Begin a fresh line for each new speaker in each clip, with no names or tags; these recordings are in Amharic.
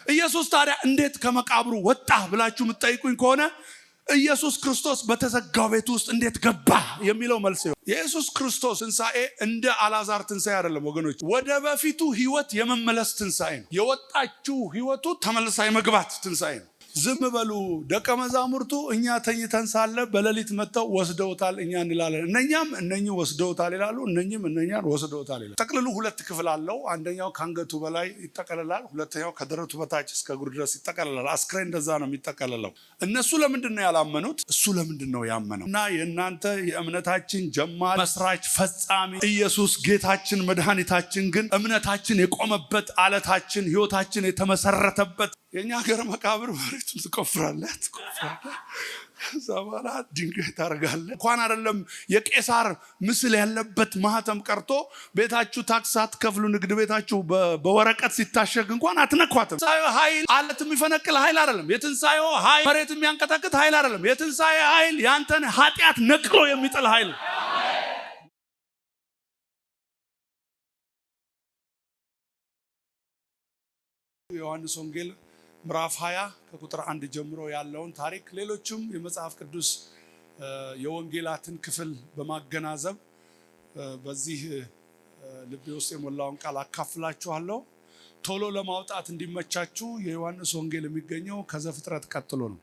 ኢየሱስ ታዲያ እንዴት ከመቃብሩ ወጣ ብላችሁ የምትጠይቁኝ ከሆነ ኢየሱስ ክርስቶስ በተዘጋው ቤት ውስጥ እንዴት ገባ የሚለው መልስ ነው። የኢየሱስ ክርስቶስ ትንሣኤ እንደ አልዓዛር ትንሣኤ አይደለም ወገኖች፣ ወደ በፊቱ ህይወት የመመለስ ትንሣኤ ነው። የወጣችው ህይወቱ ተመልሳ የመግባት ትንሣኤ ነው። ዝም በሉ ደቀ መዛሙርቱ እኛ ተኝተን ሳለ በሌሊት መጥተው ወስደውታል እኛ እንላለን፣ እነኛም እነኚህ ወስደውታል ይላሉ፣ እነኚህም እነኛን ወስደውታል ይላሉ። ጠቅልሉ ሁለት ክፍል አለው። አንደኛው ከአንገቱ በላይ ይጠቀልላል፣ ሁለተኛው ከደረቱ በታች እስከ እግሩ ድረስ ይጠቀልላል። አስክሬን እንደዛ ነው የሚጠቀልለው። እነሱ ለምንድን ነው ያላመኑት? እሱ ለምንድን ነው ያመነው? እና የእናንተ የእምነታችን ጀማሪ መስራች ፈጻሚ ኢየሱስ ጌታችን መድኃኒታችን ግን እምነታችን የቆመበት አለታችን ህይወታችን የተመሰረተበት የኛ ሀገር መቃብር መሬቱን ትቆፍራለህ ከዛ በኋላ ድንጋይ ታደርጋለህ። እንኳን አይደለም የቄሳር ምስል ያለበት ማህተም ቀርቶ ቤታችሁ ታክስ አትከፍሉ፣ ንግድ ቤታችሁ በወረቀት ሲታሸግ እንኳን አትነኳትም። የትንሣኤው ኃይል አለት የሚፈነቅል ኃይል አይደለም። የትንሣኤው ኃይል መሬት የሚያንቀጠቅጥ ኃይል አይደለም። የትንሣኤ ኃይል ያንተን ኃጢአት ነቅሎ የሚጥል ኃይል። ዮሐንስ ወንጌል ምዕራፍ 20 ከቁጥር 1 ጀምሮ ያለውን ታሪክ ሌሎችም የመጽሐፍ ቅዱስ የወንጌላትን ክፍል በማገናዘብ በዚህ ልቤ ውስጥ የሞላውን ቃል አካፍላችኋለሁ። ቶሎ ለማውጣት እንዲመቻችሁ የዮሐንስ ወንጌል የሚገኘው ከዘፍጥረት ቀጥሎ ነው።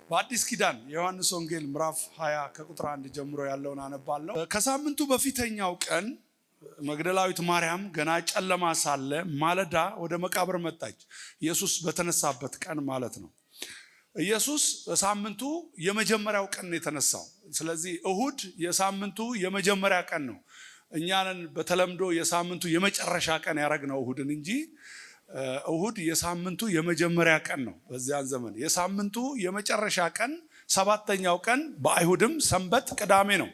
በአዲስ ኪዳን የዮሐንስ ወንጌል ምዕራፍ 20 ከቁጥር 1 ጀምሮ ያለውን አነባለሁ። ከሳምንቱ በፊተኛው ቀን መግደላዊት ማርያም ገና ጨለማ ሳለ ማለዳ ወደ መቃብር መጣች። ኢየሱስ በተነሳበት ቀን ማለት ነው። ኢየሱስ በሳምንቱ የመጀመሪያው ቀን ነው የተነሳው። ስለዚህ እሁድ የሳምንቱ የመጀመሪያ ቀን ነው። እኛንን በተለምዶ የሳምንቱ የመጨረሻ ቀን ያደረግነው እሁድን እንጂ እሁድ የሳምንቱ የመጀመሪያ ቀን ነው። በዚያን ዘመን የሳምንቱ የመጨረሻ ቀን ሰባተኛው ቀን በአይሁድም ሰንበት ቅዳሜ ነው።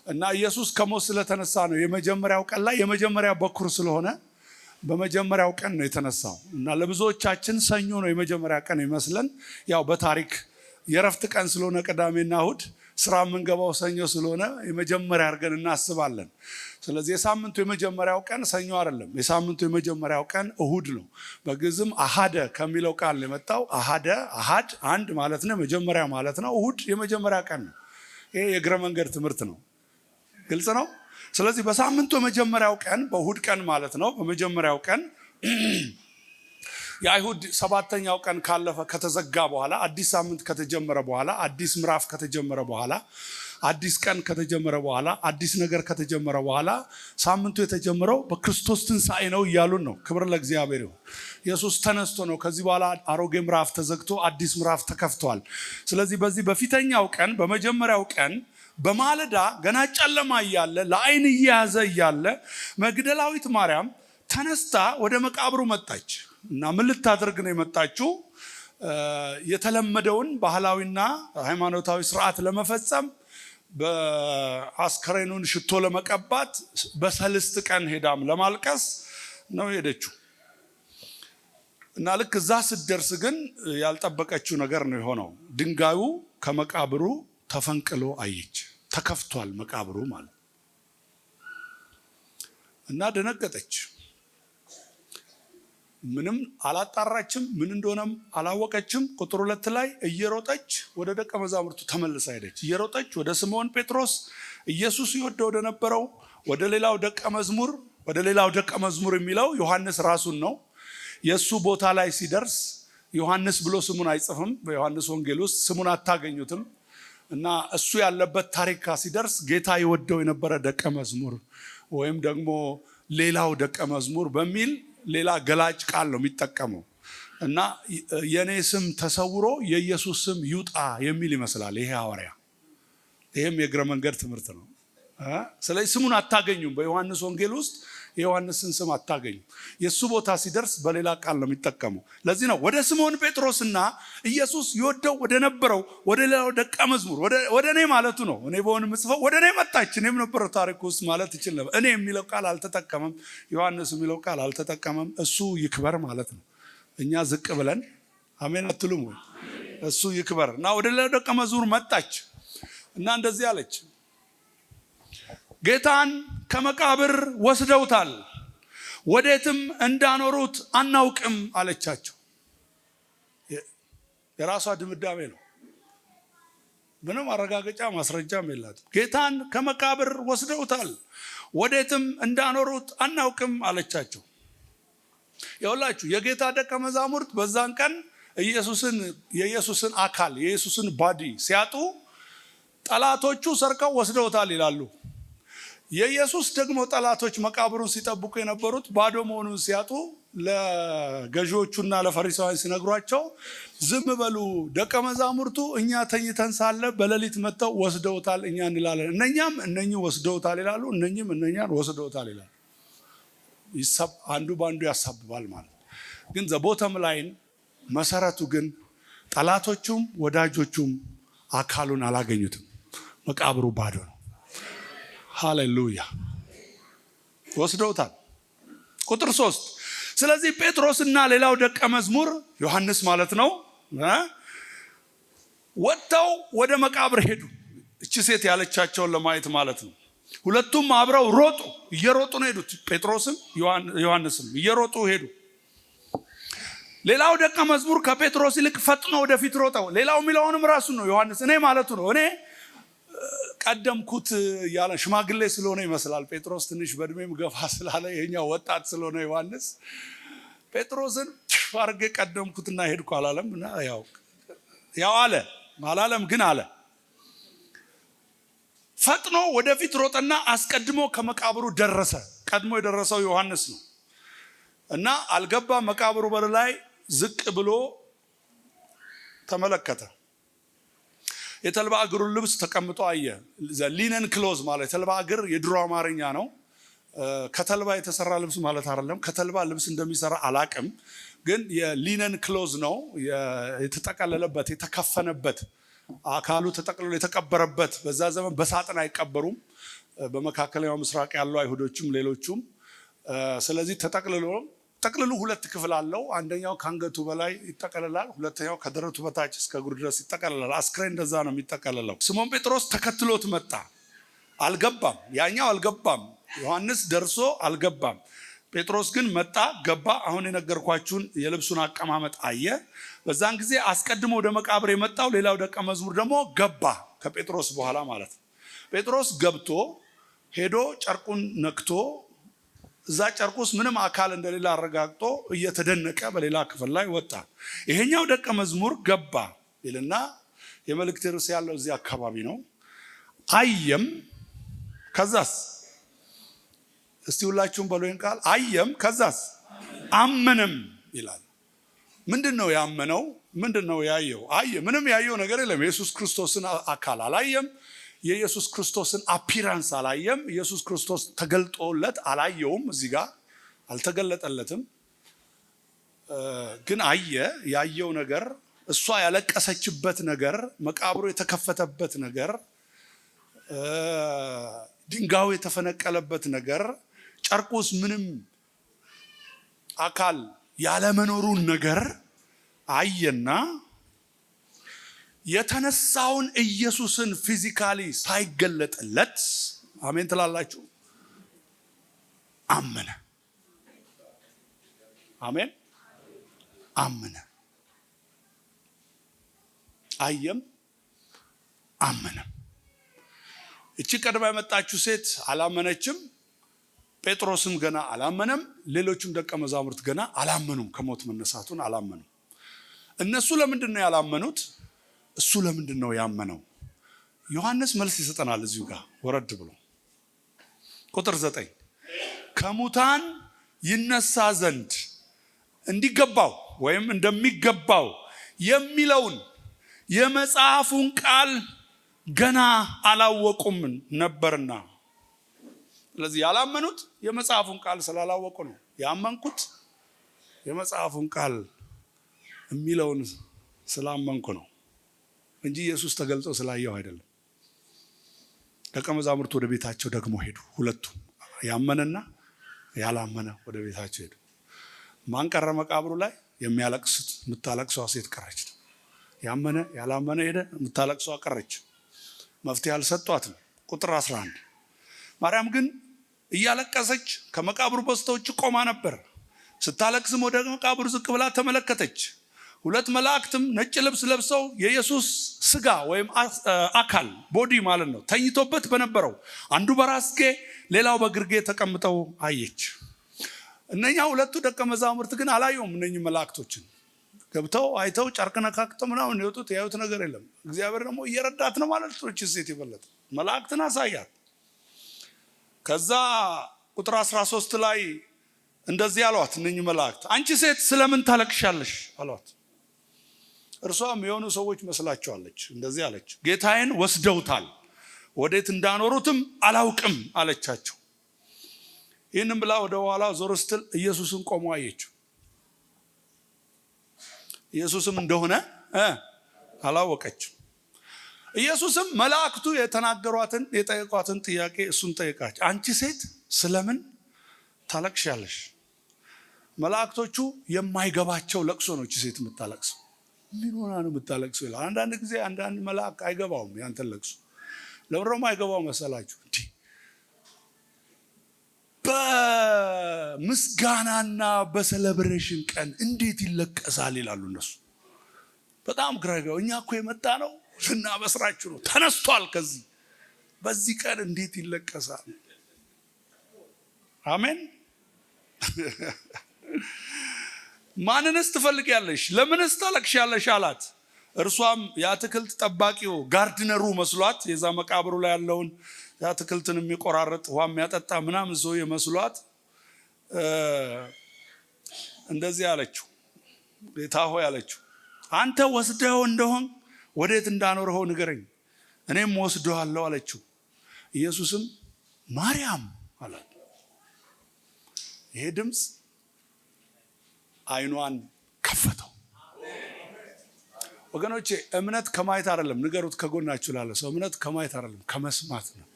እና ኢየሱስ ከሞት ስለተነሳ ነው የመጀመሪያው ቀን ላይ የመጀመሪያ በኩር ስለሆነ በመጀመሪያው ቀን ነው የተነሳው። እና ለብዙዎቻችን ሰኞ ነው የመጀመሪያ ቀን ይመስለን። ያው በታሪክ የረፍት ቀን ስለሆነ ቅዳሜና እሁድ ስራ የምንገባው ሰኞ ስለሆነ የመጀመሪያ አድርገን እናስባለን። ስለዚህ የሳምንቱ የመጀመሪያው ቀን ሰኞ አይደለም። የሳምንቱ የመጀመሪያው ቀን እሁድ ነው። በግዕዝም አሃደ ከሚለው ቃል ነው የመጣው። አሃደ አሃድ አንድ ማለት ነው፣ መጀመሪያ ማለት ነው። እሁድ የመጀመሪያ ቀን ነው። ይሄ የእግረ መንገድ ትምህርት ነው። ግልጽ ነው። ስለዚህ በሳምንቱ የመጀመሪያው ቀን በእሁድ ቀን ማለት ነው። በመጀመሪያው ቀን የአይሁድ ሰባተኛው ቀን ካለፈ ከተዘጋ በኋላ አዲስ ሳምንት ከተጀመረ በኋላ አዲስ ምዕራፍ ከተጀመረ በኋላ አዲስ ቀን ከተጀመረ በኋላ አዲስ ነገር ከተጀመረ በኋላ ሳምንቱ የተጀመረው በክርስቶስ ትንሣኤ ነው እያሉን ነው። ክብር ለእግዚአብሔር ይሁን። ኢየሱስ ተነስቶ ነው። ከዚህ በኋላ አሮጌ ምዕራፍ ተዘግቶ አዲስ ምዕራፍ ተከፍቷል። ስለዚህ በዚህ በፊተኛው ቀን በመጀመሪያው ቀን በማለዳ ገና ጨለማ እያለ ለዓይን እየያዘ እያለ መግደላዊት ማርያም ተነስታ ወደ መቃብሩ መጣች። እና ምን ልታደርግ ነው የመጣችው? የተለመደውን ባህላዊና ሃይማኖታዊ ስርዓት ለመፈጸም በአስከሬኑን ሽቶ ለመቀባት በሰልስት ቀን ሄዳም ለማልቀስ ነው ሄደችው። እና ልክ እዛ ስትደርስ ግን ያልጠበቀችው ነገር ነው የሆነው። ድንጋዩ ከመቃብሩ ተፈንቅሎ አየች። ተከፍቷል መቃብሩ ማለት እና ደነገጠች። ምንም አላጣራችም፣ ምን እንደሆነም አላወቀችም። ቁጥር 2 ላይ እየሮጠች ወደ ደቀ መዛሙርቱ ተመልሳ ሄደች። እየሮጠች ወደ ስምዖን ጴጥሮስ ኢየሱስ ይወደው ወደ ነበረው ወደ ሌላው ደቀ መዝሙር የሚለው ዮሐንስ ራሱን ነው። የሱ ቦታ ላይ ሲደርስ ዮሐንስ ብሎ ስሙን አይጽፍም። በዮሐንስ ወንጌል ውስጥ ስሙን አታገኙትም። እና እሱ ያለበት ታሪክ ሲደርስ ጌታ ይወደው የነበረ ደቀ መዝሙር ወይም ደግሞ ሌላው ደቀ መዝሙር በሚል ሌላ ገላጭ ቃል ነው የሚጠቀመው። እና የኔ ስም ተሰውሮ የኢየሱስ ስም ይውጣ የሚል ይመስላል ይሄ ሐዋርያ። ይሄም የእግረ መንገድ ትምህርት ነው። ስለዚህ ስሙን አታገኙም። በዮሐንስ ወንጌል ውስጥ የዮሐንስን ስም አታገኙም። የሱ ቦታ ሲደርስ በሌላ ቃል ነው የሚጠቀመው። ለዚህ ነው ወደ ስምዖን ጴጥሮስና ኢየሱስ ይወደው ወደ ነበረው ወደ ሌላው ደቀ መዝሙር ወደ እኔ ማለቱ ነው። እኔ በሆነ ምጽፈው ወደ እኔ መጣች። እኔም ነበረው ታሪክ ውስጥ ማለት ይችል ነበር። እኔ የሚለው ቃል አልተጠቀመም። ዮሐንስ የሚለው ቃል አልተጠቀመም። እሱ ይክበር ማለት ነው። እኛ ዝቅ ብለን አሜን አትሉም ወይ? እሱ ይክበር እና ወደ ሌላው ደቀ መዝሙር መጣች እና እንደዚህ አለች፣ ጌታን ከመቃብር ወስደውታል፣ ወዴትም እንዳኖሩት አናውቅም አለቻቸው። የራሷ ድምዳሜ ነው። ምንም አረጋገጫ ማስረጃም የላትም። ጌታን ከመቃብር ወስደውታል፣ ወዴትም እንዳኖሩት አናውቅም አለቻቸው። ይኸውላችሁ የጌታ ደቀ መዛሙርት በዛን ቀን የኢየሱስን አካል የኢየሱስን ባዲ ሲያጡ ጠላቶቹ ሰርቀው ወስደውታል ይላሉ። የኢየሱስ ደግሞ ጠላቶች መቃብሩን ሲጠብቁ የነበሩት ባዶ መሆኑን ሲያጡ ለገዢዎቹና ለፈሪሳውያን ሲነግሯቸው ዝም በሉ፣ ደቀ መዛሙርቱ እኛ ተኝተን ሳለ በሌሊት መጥተው ወስደውታል እኛ እንላለን፣ እነኛም እነኚህ ወስደውታል ይላሉ፣ እነኚህም እነኛን ወስደውታል ይላሉ። አንዱ በአንዱ ያሳብባል ማለት ግን ዘቦተም ላይን መሰረቱ ግን ጠላቶቹም ወዳጆቹም አካሉን አላገኙትም። መቃብሩ ባዶ ነው። ሃሌሉያ ወስደውታል። ቁጥር 3 ስለዚህ ጴጥሮስና ሌላው ደቀ መዝሙር ዮሐንስ ማለት ነው ወጥተው ወደ መቃብር ሄዱ። እቺ ሴት ያለቻቸውን ለማየት ማለት ነው። ሁለቱም አብረው ሮጡ። እየሮጡ ነው ሄዱት። ጴጥሮስም ዮሐንስም እየሮጡ ሄዱ። ሌላው ደቀ መዝሙር ከጴጥሮስ ይልቅ ፈጥኖ ወደፊት ሮጠው። ሌላው የሚለውንም ራሱ ነው ዮሐንስ እኔ ማለቱ ነው። እኔ ቀደምኩት ያለ ሽማግሌ ስለሆነ ይመስላል። ጴጥሮስ ትንሽ በእድሜም ገፋ ስላለ የኛው ወጣት ስለሆነ ዮሐንስ ጴጥሮስን አርጌ ቀደምኩትና ሄድኩ አላለም። እና ያው አላለም ግን አለ። ፈጥኖ ወደፊት ሮጠና አስቀድሞ ከመቃብሩ ደረሰ። ቀድሞ የደረሰው ዮሐንስ ነው እና አልገባም። መቃብሩ በር ላይ ዝቅ ብሎ ተመለከተ። የተልባ እግሩን ልብስ ተቀምጦ አየ። ሊነን ክሎዝ ማለት የተልባ እግር የድሮ አማርኛ ነው። ከተልባ የተሰራ ልብስ ማለት አይደለም። ከተልባ ልብስ እንደሚሰራ አላቅም፣ ግን የሊነን ክሎዝ ነው። የተጠቀለለበት የተከፈነበት አካሉ ተጠቅልሎ የተቀበረበት። በዛ ዘመን በሳጥን አይቀበሩም፣ በመካከለኛው ምስራቅ ያሉ አይሁዶችም ሌሎቹም። ስለዚህ ጠቅልሉ ሁለት ክፍል አለው። አንደኛው ከአንገቱ በላይ ይጠቀልላል፣ ሁለተኛው ከደረቱ በታች እስከ እግሩ ድረስ ይጠቀልላል። አስክሬን እንደዛ ነው የሚጠቀልለው። ስሞን ጴጥሮስ ተከትሎት መጣ። አልገባም፣ ያኛው አልገባም። ዮሐንስ ደርሶ አልገባም። ጴጥሮስ ግን መጣ፣ ገባ። አሁን የነገርኳችሁን የልብሱን አቀማመጥ አየ። በዛን ጊዜ አስቀድሞ ወደ መቃብር የመጣው ሌላው ደቀ መዝሙር ደግሞ ገባ፣ ከጴጥሮስ በኋላ ማለት ነው። ጴጥሮስ ገብቶ ሄዶ ጨርቁን ነክቶ እዛ ጨርቁ ውስጥ ምንም አካል እንደሌለ አረጋግጦ እየተደነቀ በሌላ ክፍል ላይ ወጣ። ይሄኛው ደቀ መዝሙር ገባ ይልና የመልእክት ርዕስ ያለው እዚህ አካባቢ ነው። አየም ከዛስ፣ እስቲ ሁላችሁም በሉኝ ቃል አየም ከዛስ አመነም ይላል። ምንድነው ያመነው? ምንድነው ያየው? አየ። ምንም ያየው ነገር የለም። ኢየሱስ ክርስቶስን አካል አላየም። የኢየሱስ ክርስቶስን አፒራንስ አላየም። ኢየሱስ ክርስቶስ ተገልጦለት አላየውም። እዚህ ጋር አልተገለጠለትም፣ ግን አየ። ያየው ነገር እሷ ያለቀሰችበት ነገር፣ መቃብሩ የተከፈተበት ነገር፣ ድንጋዩ የተፈነቀለበት ነገር፣ ጨርቁስ ምንም አካል ያለመኖሩን ነገር አየና የተነሳውን ኢየሱስን ፊዚካሊ ሳይገለጥለት፣ አሜን ትላላችሁ፣ አመነ። አሜን አመነ። አየም አመነም። እቺ ቀድማ የመጣችው ሴት አላመነችም። ጴጥሮስም ገና አላመነም። ሌሎችም ደቀ መዛሙርት ገና አላመኑም። ከሞት መነሳቱን አላመኑም። እነሱ ለምንድን ነው ያላመኑት? እሱ ለምንድን ነው ያመነው? ዮሐንስ መልስ ይሰጠናል እዚሁ ጋር ወረድ ብሎ ቁጥር 9 ከሙታን ይነሳ ዘንድ እንዲገባው ወይም እንደሚገባው የሚለውን የመጽሐፉን ቃል ገና አላወቁም ነበርና። ስለዚህ ያላመኑት የመጽሐፉን ቃል ስላላወቁ ነው። ያመንኩት የመጽሐፉን ቃል የሚለውን ስላመንኩ ነው እንጂ ኢየሱስ ተገልጦ ስላየው አይደለም። ደቀ መዛሙርት ወደ ቤታቸው ደግሞ ሄዱ። ሁለቱም ያመነና ያላመነ ወደ ቤታቸው ሄዱ። ማን ቀረ መቃብሩ ላይ? የምታለቅሰው ሴት ቀረች። ያመነ ያላመነ ሄደ፣ የምታለቅሰው ቀረች። መፍትሄ አልሰጧትም። ቁጥር 11 ማርያም ግን እያለቀሰች ከመቃብሩ በስተውጭ ቆማ ነበር። ስታለቅስም ወደ መቃብሩ ዝቅ ብላ ተመለከተች። ሁለት መላእክትም ነጭ ልብስ ለብሰው የኢየሱስ ስጋ ወይም አካል ቦዲ ማለት ነው ተኝቶበት በነበረው አንዱ በራስጌ ሌላው በግርጌ ተቀምጠው አየች። እነኛ ሁለቱ ደቀ መዛሙርት ግን አላዩም። እነኚህ መላእክቶችን ገብተው አይተው ጨርቅ ነካክተው ምናምን የወጡት ያዩት ነገር የለም። እግዚአብሔር ደግሞ እየረዳት ነው ማለት ነው። እቺ ሴት ይበለጥ መላእክትን አሳያት። ከዛ ቁጥር 13 ላይ እንደዚህ አሏት እነኚህ መላእክት፣ አንቺ ሴት ስለምን ታለቅሻለሽ አሏት። እርሷም የሆኑ ሰዎች መስላቸዋለች። እንደዚህ አለች፣ ጌታዬን ወስደውታል፣ ወዴት እንዳኖሩትም አላውቅም አለቻቸው። ይህንም ብላ ወደ ኋላ ዞር ስትል ኢየሱስን ቆሞ አየችው። ኢየሱስም እንደሆነ አላወቀችም። ኢየሱስም መላእክቱ የተናገሯትን የጠየቋትን ጥያቄ እሱን ጠየቃች። አንቺ ሴት ስለምን ታለቅሻለሽ? መላእክቶቹ የማይገባቸው ለቅሶ ነው እቺ ሴት የምታለቅሰው። ምን ሆና ነው የምታለቅሰው ይላል። አንዳንድ ጊዜ አንዳንድ መልአክ አይገባውም ያንተን ለቅሶ። ለምንድነው አይገባው መሰላችሁ? በምስጋናና በሴሌብሬሽን ቀን እንዴት ይለቀሳል ይላሉ እነሱ። በጣም ግራ ይገባው። እኛ እኮ የመጣ ነው ልናበስራችሁ ነው፣ ተነስቷል ከዚህ በዚህ ቀን እንዴት ይለቀሳል? አሜን። ማንንስ ትፈልጊያለሽ? ለምንስ ታለቅሻለሽ አላት። እርሷም የአትክልት ጠባቂው ጋርድነሩ መስሏት፣ የዛ መቃብሩ ላይ ያለውን የአትክልትን የሚቆራረጥ ውሃ የሚያጠጣ ምናምን ሰው መስሏት እንደዚህ አለችው፣ ጌታ ሆይ አለችው፣ አንተ ወስደው እንደሆን ወዴት እንዳኖርኸው ንገረኝ፣ እኔም ወስደዋለሁ አለችው። ኢየሱስም ማርያም አላት። ይሄ ድምፅ አይኗን ከፈተው። ወገኖቼ እምነት ከማየት አይደለም፣ ንገሩት ከጎናችሁ ላለ ሰው፣ እምነት ከማየት አይደለም ከመስማት ነው።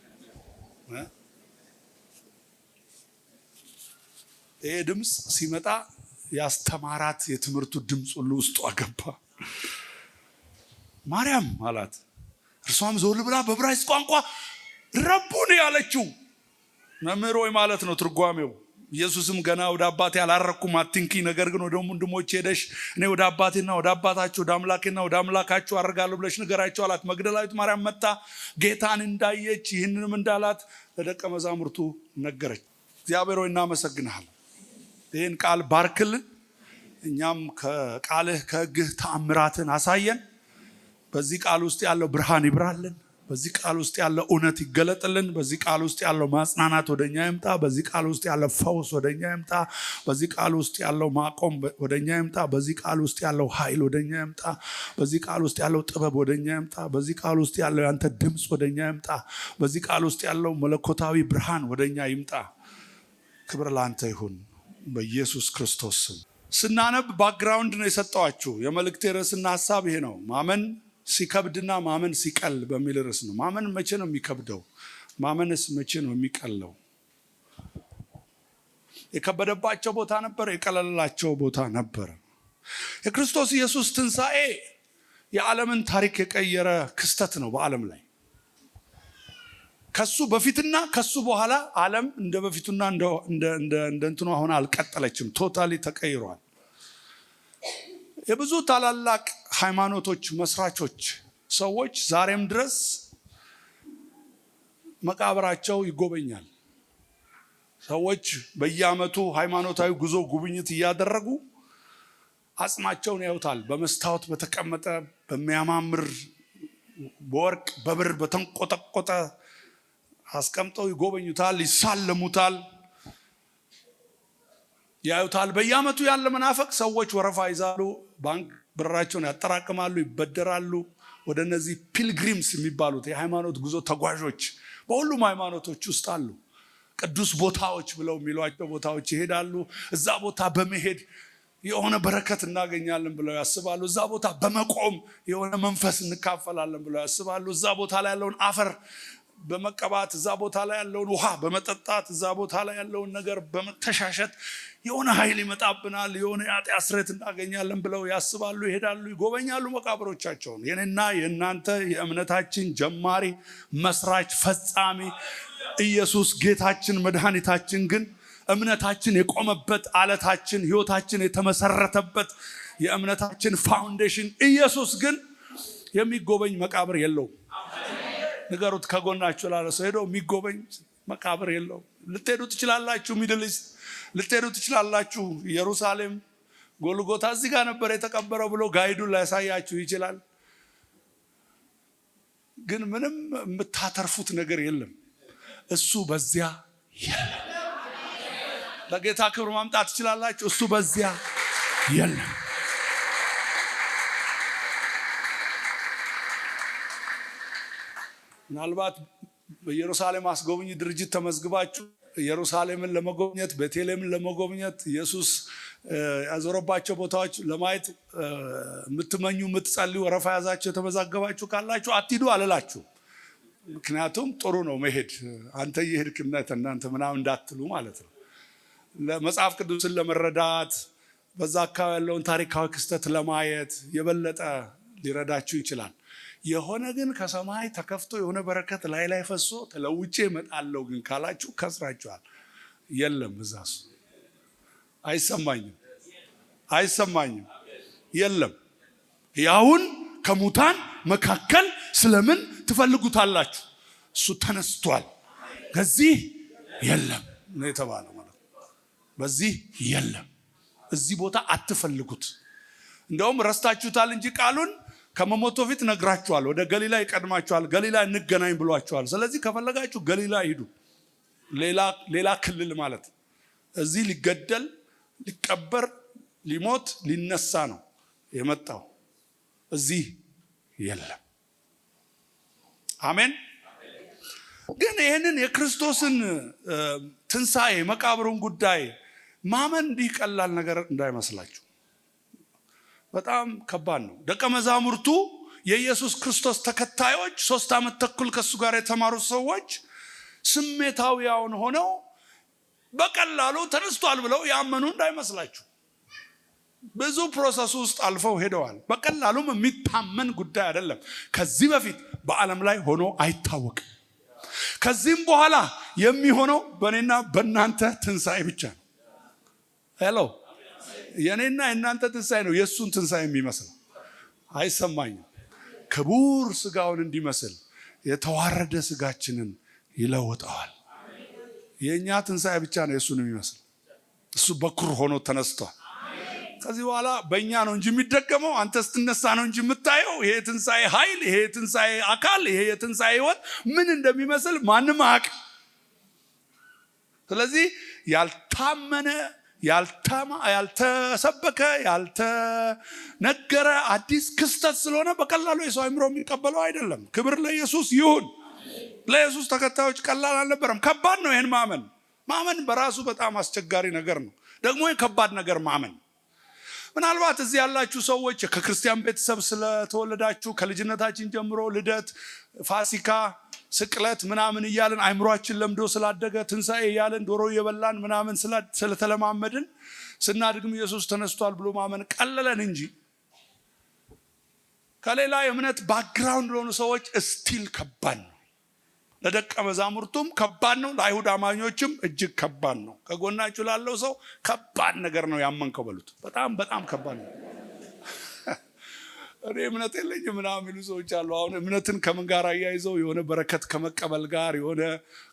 ይሄ ድምፅ ሲመጣ ያስተማራት የትምህርቱ ድምፅ ሁሉ ውስጡ አገባ። ማርያም አላት። እርሷም ዞር ብላ በዕብራይስጥ ቋንቋ ረቡኒ አለችው። መምህር ሆይ ማለት ነው ትርጓሜው። ኢየሱስም ገና ወደ አባቴ አላረኩም አትንኪ፣ ነገር ግን ወደ ወንድሞቼ ሄደሽ እኔ ወደ አባቴና ወደ አባታችሁ ወደ አምላኬና ወደ አምላካችሁ አደርጋለሁ ብለሽ ንገራቸው አላት። መግደላዊት ማርያም መጣ ጌታን እንዳየች ይህንንም እንዳላት ለደቀ መዛሙርቱ ነገረች። እግዚአብሔር ሆይ እናመሰግንሃለን፣ ይህን ቃል ባርክልን፣ እኛም ከቃልህ ከሕግህ ተአምራትን አሳየን። በዚህ ቃል ውስጥ ያለው ብርሃን ይብራልን። በዚህ ቃል ውስጥ ያለው እውነት ይገለጥልን። በዚህ ቃል ውስጥ ያለው ማጽናናት ወደኛ ይምጣ። በዚህ ቃል ውስጥ ያለው ፈውስ ወደኛ ይምጣ። በዚህ ቃል ውስጥ ያለው ማቆም ወደኛ ይምጣ። በዚህ ቃል ውስጥ ያለው ኃይል ወደኛ ይምጣ። በዚህ ቃል ውስጥ ያለው ጥበብ ወደኛ ይምጣ። በዚህ ቃል ውስጥ ያለው ያንተ ድምፅ ወደኛ ይምጣ። በዚህ ቃል ውስጥ ያለው መለኮታዊ ብርሃን ወደኛ ይምጣ። ክብር ላንተ ይሁን በኢየሱስ ክርስቶስ ስም። ስናነብ ባክግራውንድ ነው የሰጠዋችሁ። የመልእክቴ ርዕስና ሐሳብ ይሄ ነው፣ ማመን ሲከብድና ማመን ሲቀል በሚል ርዕስ ነው። ማመን መቼ ነው የሚከብደው? ማመንስ መቼ ነው የሚቀለው? የከበደባቸው ቦታ ነበር፣ የቀለላቸው ቦታ ነበር። የክርስቶስ ኢየሱስ ትንሣኤ የዓለምን ታሪክ የቀየረ ክስተት ነው በዓለም ላይ። ከሱ በፊትና ከሱ በኋላ ዓለም እንደ በፊቱና እንደ እንትኑ አሁን አልቀጠለችም። ቶታሊ ተቀይሯል። የብዙ ታላላቅ ሃይማኖቶች መስራቾች ሰዎች ዛሬም ድረስ መቃብራቸው ይጎበኛል። ሰዎች በየዓመቱ ሃይማኖታዊ ጉዞ ጉብኝት እያደረጉ አጽማቸውን ያዩታል። በመስታወት በተቀመጠ በሚያማምር በወርቅ በብር በተንቆጠቆጠ አስቀምጠው ይጎበኙታል፣ ይሳለሙታል፣ ያዩታል። በየዓመቱ ያለ መናፈቅ ሰዎች ወረፋ ይዛሉ፣ ባንክ ብራቸውን ያጠራቅማሉ፣ ይበደራሉ። ወደ እነዚህ ፒልግሪምስ የሚባሉት የሃይማኖት ጉዞ ተጓዦች በሁሉም ሃይማኖቶች ውስጥ አሉ። ቅዱስ ቦታዎች ብለው የሚሏቸው ቦታዎች ይሄዳሉ። እዛ ቦታ በመሄድ የሆነ በረከት እናገኛለን ብለው ያስባሉ። እዛ ቦታ በመቆም የሆነ መንፈስ እንካፈላለን ብለው ያስባሉ። እዛ ቦታ ላይ ያለውን አፈር በመቀባት፣ እዛ ቦታ ላይ ያለውን ውሃ በመጠጣት፣ እዛ ቦታ ላይ ያለውን ነገር በመተሻሸት የሆነ ኃይል ይመጣብናል፣ የሆነ የኃጢአት ስርየት እናገኛለን ብለው ያስባሉ። ይሄዳሉ፣ ይጎበኛሉ መቃብሮቻቸውን። የኔና የእናንተ የእምነታችን ጀማሪ መስራች ፈጻሚ ኢየሱስ ጌታችን መድኃኒታችን ግን እምነታችን የቆመበት አለታችን ሕይወታችን የተመሰረተበት የእምነታችን ፋውንዴሽን ኢየሱስ ግን የሚጎበኝ መቃብር የለውም። ንገሩት ከጎናችሁ ላለ ሰው ሄዶ የሚጎበኝ መቃብር የለውም። ልትሄዱ ትችላላችሁ፣ ሚድል ኢስት ልትሄዱ ትችላላችሁ፣ ኢየሩሳሌም ጎልጎታ እዚህ ጋር ነበር የተቀበረው ብሎ ጋይዱን ሊያሳያችሁ ይችላል። ግን ምንም የምታተርፉት ነገር የለም። እሱ በዚያ የለም። ለጌታ ክብር ማምጣት ትችላላችሁ። እሱ በዚያ የለም። ምናልባት በኢየሩሳሌም አስጎብኝ ድርጅት ተመዝግባችሁ ኢየሩሳሌምን ለመጎብኘት ቤተልሔምን ለመጎብኘት ኢየሱስ ያዞረባቸው ቦታዎች ለማየት የምትመኙ የምትጸልዩ ወረፋ ያዛችሁ የተመዘገባችሁ ካላችሁ አትሂዱ አልላችሁ። ምክንያቱም ጥሩ ነው መሄድ፣ አንተ እየሄድክነት እናንተ ምናምን እንዳትሉ ማለት ነው። ለመጽሐፍ ቅዱስን ለመረዳት በዛ አካባቢ ያለውን ታሪካዊ ክስተት ለማየት የበለጠ ሊረዳችሁ ይችላል። የሆነ ግን ከሰማይ ተከፍቶ የሆነ በረከት ላይ ፈሶ ተለውጬ እመጣለሁ ግን ካላችሁ ከስራችኋል። የለም፣ እዛሱ አይሰማኝም የለም። ያውን ከሙታን መካከል ስለምን ትፈልጉታላችሁ? እሱ ተነስቷል። ከዚህ የለም ነው የተባለው ማለት ነው። በዚህ የለም፣ እዚህ ቦታ አትፈልጉት። እንደውም ረስታችሁታል እንጂ ቃሉን ከመሞቶ ፊት ነግራችኋል። ወደ ገሊላ ይቀድማችኋል፣ ገሊላ እንገናኝ ብሏችኋል። ስለዚህ ከፈለጋችሁ ገሊላ ሂዱ። ሌላ ክልል ማለት ነው። እዚህ ሊገደል ሊቀበር ሊሞት ሊነሳ ነው የመጣው። እዚህ የለም። አሜን። ግን ይህንን የክርስቶስን ትንሣኤ መቃብሩን ጉዳይ ማመን እንዲህ ቀላል ነገር እንዳይመስላችሁ። በጣም ከባድ ነው። ደቀ መዛሙርቱ የኢየሱስ ክርስቶስ ተከታዮች 3 ዓመት ተኩል ከሱ ጋር የተማሩ ሰዎች ስሜታዊያን ሆነው በቀላሉ ተነስቷል ብለው ያመኑ እንዳይመስላችሁ። ብዙ ፕሮሰስ ውስጥ አልፈው ሄደዋል። በቀላሉም የሚታመን ጉዳይ አይደለም። ከዚህ በፊት በዓለም ላይ ሆኖ አይታወቅም። ከዚህም በኋላ የሚሆነው በእኔና በእናንተ ትንሣኤ ብቻ ነው። ሄሎ፣ የኔና የእናንተ ትንሣኤ ነው የእሱን ትንሣኤ የሚመስል አይሰማኝም። ክቡር ስጋውን እንዲመስል የተዋረደ ስጋችንን ይለውጠዋል። የእኛ ትንሣኤ ብቻ ነው የእሱን የሚመስል። እሱ በኩር ሆኖ ተነስቷል። ከዚህ በኋላ በእኛ ነው እንጂ የሚደገመው፣ አንተ ስትነሳ ነው እንጂ የምታየው። ይሄ የትንሣኤ ኃይል፣ ይሄ የትንሣኤ አካል፣ ይሄ የትንሣኤ ሕይወት ምን እንደሚመስል ማንም አያውቅም። ስለዚህ ያልታመነ ያልተሰበከ ያልተነገረ አዲስ ክስተት ስለሆነ በቀላሉ የሰው አእምሮ የሚቀበለው አይደለም። ክብር ለኢየሱስ ይሁን። ለኢየሱስ ተከታዮች ቀላል አልነበረም። ከባድ ነው። ይህን ማመን በራሱ በጣም አስቸጋሪ ነገር ነው። ደግሞ ከባድ ነገር ማመን። ምናልባት እዚህ ያላችሁ ሰዎች ከክርስቲያን ቤተሰብ ስለተወለዳችሁ ከልጅነታችን ጀምሮ ልደት፣ ፋሲካ፣ ስቅለት ምናምን እያልን አእምሯችን ለምዶ ስላደገ ትንሣኤ እያልን ዶሮ እየበላን ምናምን ስለተለማመድን ስናድግም ኢየሱስ ተነስቷል ብሎ ማመን ቀለለን እንጂ ከሌላ የእምነት ባክግራውንድ ለሆኑ ሰዎች ስቲል ከባድ ነው። ለደቀ መዛሙርቱም ከባድ ነው። ለአይሁድ አማኞችም እጅግ ከባድ ነው። ከጎናችሁ ላለው ሰው ከባድ ነገር ነው ያመንከው በሉት። በጣም በጣም ከባድ ነው። እኔ እምነት የለኝም ምናምን የሚሉ ሰዎች አሉ። አሁን እምነትን ከምን ጋር አያይዘው የሆነ በረከት ከመቀበል ጋር የሆነ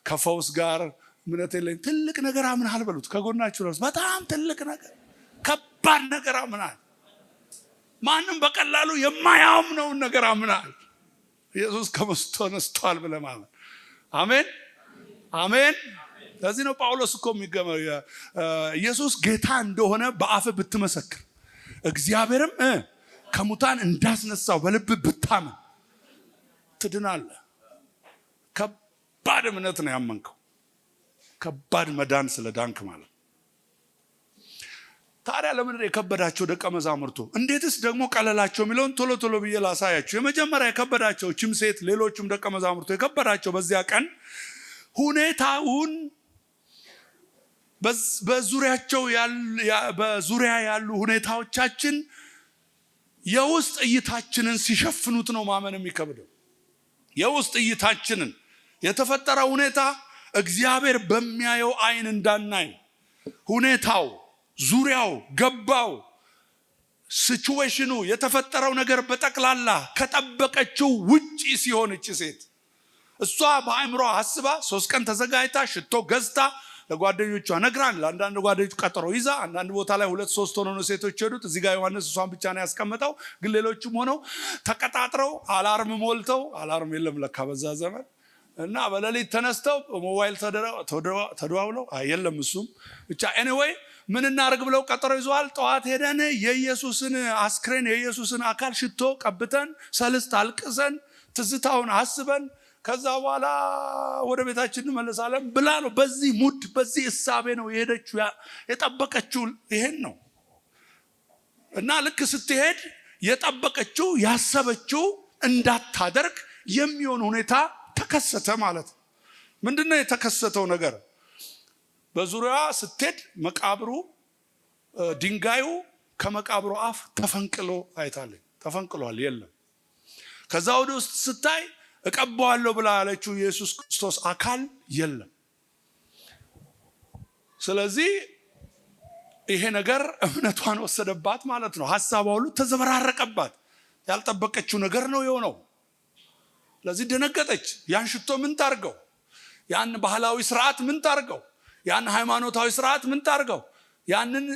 ከፈውስ ጋር እምነት የለኝም። ትልቅ ነገር አምናል በሉት። ከጎናችሁ ላለው በጣም ትልቅ ነገር ከባድ ነገር አምናል። ማንም በቀላሉ የማያምነውን ነገር አምናል። ኢየሱስ ከሞት ተነስቷል ብለህ ማመን። አሜን አሜን። ለዚህ ነው ጳውሎስ እኮ የሚገመው ኢየሱስ ጌታ እንደሆነ በአፍ ብትመሰክር እግዚአብሔርም ከሙታን እንዳስነሳው በልብ ብታመን ትድናለህ። ከባድ እምነት ነው ያመንከው። ከባድ መዳን ስለ ዳንክ ማለት። ታዲያ ለምን የከበዳቸው ደቀ መዛሙርቱ እንዴትስ ደግሞ ቀለላቸው የሚለውን ቶሎ ቶሎ ብዬ ላሳያቸው። የመጀመሪያ የከበዳቸው ችም ሴት ሌሎችም ደቀ መዛሙርቱ የከበዳቸው በዚያ ቀን ሁኔታውን በዙሪያ ያሉ ሁኔታዎቻችን የውስጥ እይታችንን ሲሸፍኑት ነው ማመን የሚከብደው። የውስጥ እይታችንን የተፈጠረ ሁኔታ እግዚአብሔር በሚያየው አይን እንዳናይ ሁኔታው፣ ዙሪያው፣ ገባው፣ ሲቹዌሽኑ፣ የተፈጠረው ነገር በጠቅላላ ከጠበቀችው ውጪ ሲሆን እቺ ሴት እሷ በአእምሮ አስባ 3 ቀን ተዘጋጅታ ሽቶ ገዝታ ለጓደኞቿ ነግራን፣ ለአንዳንድ ጓደኞች ቀጠሮ ይዛ፣ አንዳንድ ቦታ ላይ 2-3 ሆነው ነው ሴቶች ሄዱት። እዚህ ጋር ዮሐንስ እሷን ብቻ ነው ያስቀመጠው። ግን ሌሎችም ሆነው ተቀጣጥረው አላርም ሞልተው፣ አላርም የለም ለካ በዛ ዘመን፣ እና በሌሊት ተነስተው ሞባይል ተደዋውለው የለም እሱም ብቻ ኤኒዌይ ምን እናርግ ብለው ቀጠሮ ይዘዋል። ጠዋት ሄደን የኢየሱስን አስክሬን የኢየሱስን አካል ሽቶ ቀብተን ሰልስት አልቅሰን ትዝታውን አስበን ከዛ በኋላ ወደ ቤታችን እንመለሳለን ብላ ነው። በዚህ ሙድ በዚህ እሳቤ ነው የሄደችው። የጠበቀችው ይሄን ነው። እና ልክ ስትሄድ የጠበቀችው ያሰበችው እንዳታደርግ የሚሆን ሁኔታ ተከሰተ ማለት ነው። ምንድነው የተከሰተው ነገር? በዙሪያዋ ስትሄድ መቃብሩ ድንጋዩ ከመቃብሩ አፍ ተፈንቅሎ አይታለች። ተፈንቅሏል፣ የለም። ከዛ ወደ ውስጥ ስታይ እቀባዋለሁ ብላ ያለችው ኢየሱስ ክርስቶስ አካል የለም። ስለዚህ ይሄ ነገር እምነቷን ወሰደባት ማለት ነው። ሐሳቧ ሁሉ ተዘበራረቀባት። ያልጠበቀችው ነገር ነው የሆነው። ለዚህ ደነገጠች። ያን ሽቶ ምን ታርገው? ያን ባህላዊ ስርዓት ምን ታርገው? ያን ሃይማኖታዊ ስርዓት ምን ታርገው? ያንን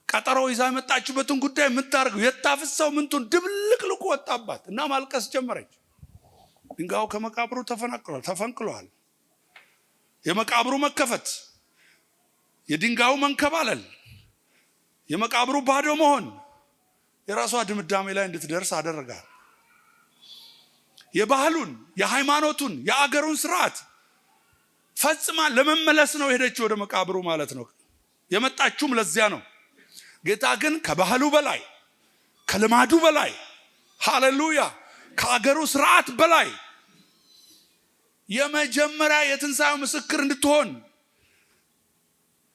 ቀጠሮ ይዛ የመጣችበትን ጉዳይ ምን ታርገው? የታፍሰው ምንቱን ድብልቅልቁ ወጣባት እና ማልቀስ ጀመረች። ድንጋዩ ከመቃብሩ ተፈንቅሏል። የመቃብሩ መከፈት፣ የድንጋዩ መንከባለል፣ የመቃብሩ ባዶ መሆን የራሷ ድምዳሜ ላይ እንድትደርስ አደረጋል። የባህሉን፣ የሃይማኖቱን፣ የአገሩን ስርዓት ፈጽማ ለመመለስ ነው ሄደችው ወደ መቃብሩ ማለት ነው። የመጣችውም ለዚያ ነው። ጌታ ግን ከባህሉ በላይ፣ ከልማዱ በላይ፣ ሃሌሉያ፣ ከአገሩ ስርዓት በላይ የመጀመሪያ የትንሣኤው ምስክር እንድትሆን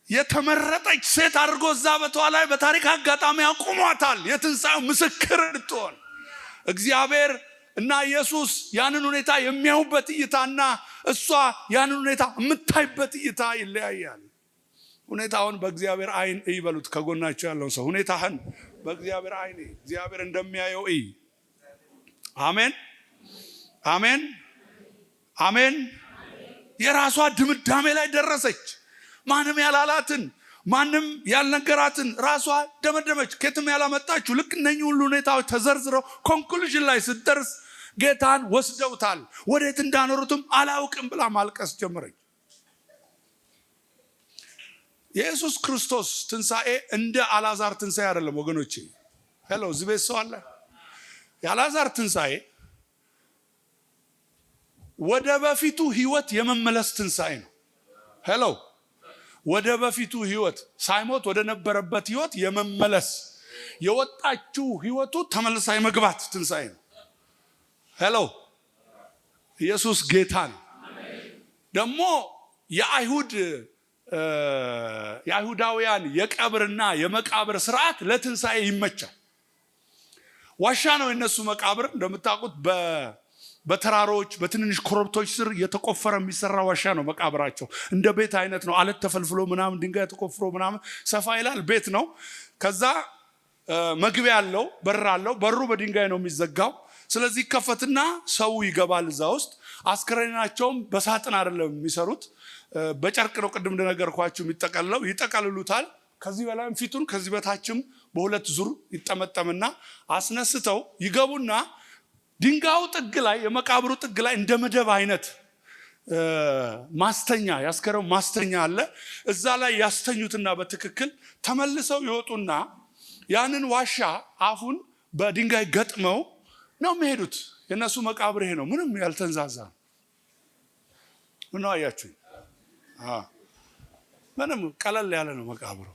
የተመረጠች ሴት አድርጎ እዛ በቷ ላይ በታሪክ አጋጣሚ አቁሟታል። የትንሣኤው ምስክር እንድትሆን እግዚአብሔር እና ኢየሱስ ያንን ሁኔታ የሚያዩበት እይታና እሷ ያንን ሁኔታ የምታይበት እይታ ይለያያል። ሁኔታውን በእግዚአብሔር አይን ይበሉት። ከጎናቸው ያለውን ሰው ሁኔታህን በእግዚአብሔር አይን እግዚአብሔር እንደሚያየው እይ። አሜን፣ አሜን፣ አሜን። የራሷ ድምዳሜ ላይ ደረሰች። ማንም ያላላትን፣ ማንም ያልነገራትን ራሷ ደመደመች። ከየትም ያላመጣችው። ልክ እነኚህ ሁሉ ሁኔታዎች ተዘርዝረው ኮንክሉዥን ላይ ስትደርስ ጌታን ወስደውታል፣ ወዴት እንዳኖሩትም አላውቅም ብላ ማልቀስ ጀመረች። የኢየሱስ ክርስቶስ ትንሣኤ እንደ አልዓዛር ትንሣኤ አይደለም ወገኖቼ። ሄሎ፣ እዚህ ቤት ሰው አለ? የአልዓዛር ትንሣኤ ወደ በፊቱ ህይወት የመመለስ ትንሣኤ ነው። ሄሎ፣ ወደ በፊቱ ህይወት ሳይሞት ወደ ነበረበት ህይወት የመመለስ የወጣችው ህይወቱ ተመልሳ የመግባት ትንሣኤ ነው። ሄሎ፣ ኢየሱስ ጌታ ነው። ደግሞ የአይሁዳውያን የቀብርና የመቃብር ስርዓት ለትንሣኤ ይመቻል። ዋሻ ነው የነሱ መቃብር። እንደምታውቁት በተራሮች በትንንሽ ኮረብቶች ስር የተቆፈረ የሚሰራ ዋሻ ነው መቃብራቸው። እንደ ቤት አይነት ነው። አለት ተፈልፍሎ ምናምን ድንጋይ ተቆፍሮ ምናምን ሰፋ ይላል። ቤት ነው። ከዛ መግቢያ አለው፣ በር አለው። በሩ በድንጋይ ነው የሚዘጋው። ስለዚህ ይከፈትና ሰው ይገባል እዛ ውስጥ። አስከሬናቸውም በሳጥን አይደለም የሚሰሩት፣ በጨርቅ ነው። ቅድም እንደነገርኳችሁ የሚጠቀልለው ይጠቀልሉታል። ከዚህ በላይም ፊቱን ከዚህ በታችም በሁለት ዙር ይጠመጠምና አስነስተው ይገቡና ድንጋዩ ጥግ ላይ የመቃብሩ ጥግ ላይ እንደ መደብ አይነት ማስተኛ ያስከረው ማስተኛ አለ። እዛ ላይ ያስተኙትና በትክክል ተመልሰው ይወጡና ያንን ዋሻ አፉን በድንጋይ ገጥመው ነው የሚሄዱት። የነሱ መቃብር ይሄ ነው። ምንም ያልተንዛዛ ነው። አያችሁ? ምንም ቀለል ያለ ነው መቃብሩ።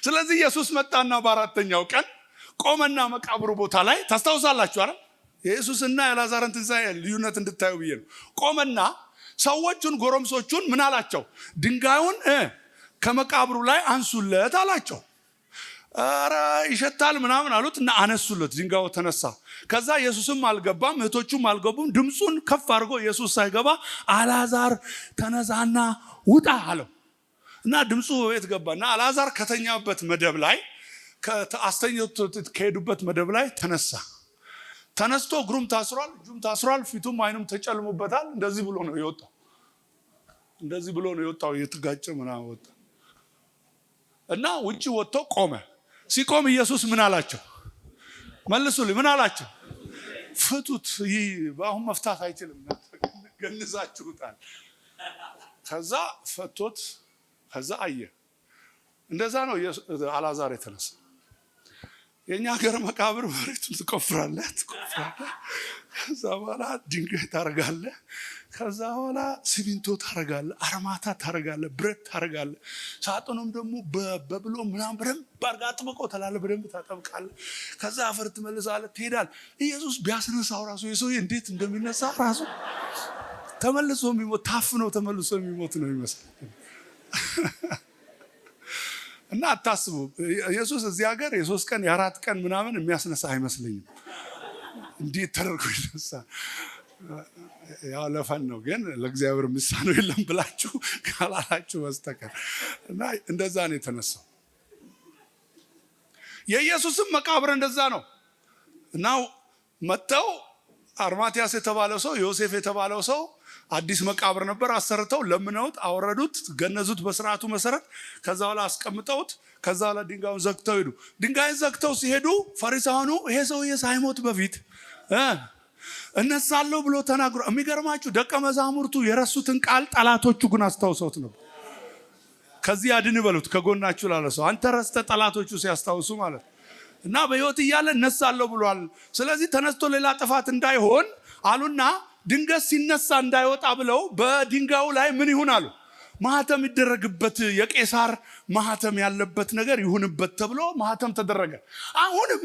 ስለዚህ ኢየሱስ መጣና በአራተኛው ቀን ቆመና መቃብሩ ቦታ ላይ ታስታውሳላችሁ አይደል? የኢየሱስና የአልዓዛርን ትንሣኤ ልዩነት እንድታዩ ብዬ ነው። ቆመና ሰዎቹን ጎረምሶቹን ምን አላቸው? ድንጋዩን ከመቃብሩ ላይ አንሱለት አላቸው። ኧረ ይሸታል ምናምን አሉት እና አነሱለት። ድንጋዩ ተነሳ። ከዛ ኢየሱስም አልገባም፣ እህቶቹም አልገቡም። ድምፁን ከፍ አድርጎ ኢየሱስ ሳይገባ አልዓዛር ተነሳና ውጣ አለው እና ድምፁ በቤት ገባና አልዓዛር ከተኛበት መደብ ላይ አስተኝቶት ከሄዱበት መደብ ላይ ተነስቶ እግሩም ታስሯል፣ እጁም ታስሯል፣ ፊቱም አይኑም ተጨልሞበታል። እንደዚህ ብሎ ነው የወጣው እየተጋጨ ምናምን ወጣ እና ውጪ ወጥቶ ቆመ። ሲቆም ኢየሱስ ምን አላቸው? መልሱልኝ፣ ምን አላቸው? ፍቱት፣ ይህ አሁን መፍታት አይችልም፣ ገንዛችሁታል። ከዛ ፈቶት፣ ከዛ አየ። እንደዛ ነው አልዓዛር የተነሳ። የኛ ሀገር መቃብር መሬቱን ትቆፍራለህ፣ ከዛ በኋላ ድንጋይ ታረጋለህ፣ ከዛ በኋላ ሲሚንቶ ታረጋለህ፣ አርማታ ታረጋለህ፣ ብረት ታረጋለህ። ሳጥኑም ደግሞ በብሎ ምናምን በደንብ አድርጋ አጥብቀው ትላለህ፣ በደንብ ታጠብቃለህ። ከዛ አፈር ትመልሳለህ፣ ትሄዳለህ። ኢየሱስ ቢያስነሳው ራሱ የሰውዬ እንዴት እንደሚነሳ ራሱ ተመልሶ የሚሞት ታፍኖ ተመልሶ የሚሞት ነው ይመስል እና አታስቡ። ኢየሱስ እዚህ ሀገር የ3 ቀን የ4 ቀን ምናምን የሚያስነሳ አይመስለኝም። እንዴት ተደርጎ ይነሳ? ያው ለፈን ነው፣ ግን ለእግዚአብሔር ምሳሌው የለም ብላችሁ ካላላችሁ በስተቀር እና እንደዛ ነው የተነሳው። የኢየሱስም መቃብር እንደዛ ነው። እና መተው አርማትያስ የተባለው ሰው ዮሴፍ የተባለው ሰው አዲስ መቃብር ነበር፣ አሰርተው ለምነውት አወረዱት፣ ገነዙት በስርዓቱ መሰረት። ከዛ በኋላ አስቀምጠውት፣ ከዛ በኋላ ድንጋዩን ዘግተው ሄዱ። ድንጋዩን ዘግተው ሲሄዱ ፈሪሳውያኑ ይሄ ሰውዬ ሳይሞት በፊት እነሳለሁ ብሎ ተናግሮ፣ የሚገርማችሁ ደቀ መዛሙርቱ የረሱትን ቃል ጠላቶቹ ግን አስታውሰውት ነበር። ከዚህ አድን በሉት ከጎናችሁ ላለ ሰው፣ አንተ ረስተህ ጠላቶቹ ሲያስታውሱ ማለት እና በህይወት እያለ እነሳለሁ ብሏል። ስለዚህ ተነስቶ ሌላ ጥፋት እንዳይሆን አሉና ድንገት ሲነሳ እንዳይወጣ ብለው በድንጋዩ ላይ ምን ይሁን አሉ? ማህተም ይደረግበት፣ የቄሳር ማህተም ያለበት ነገር ይሁንበት ተብሎ ማህተም ተደረገ። አሁንም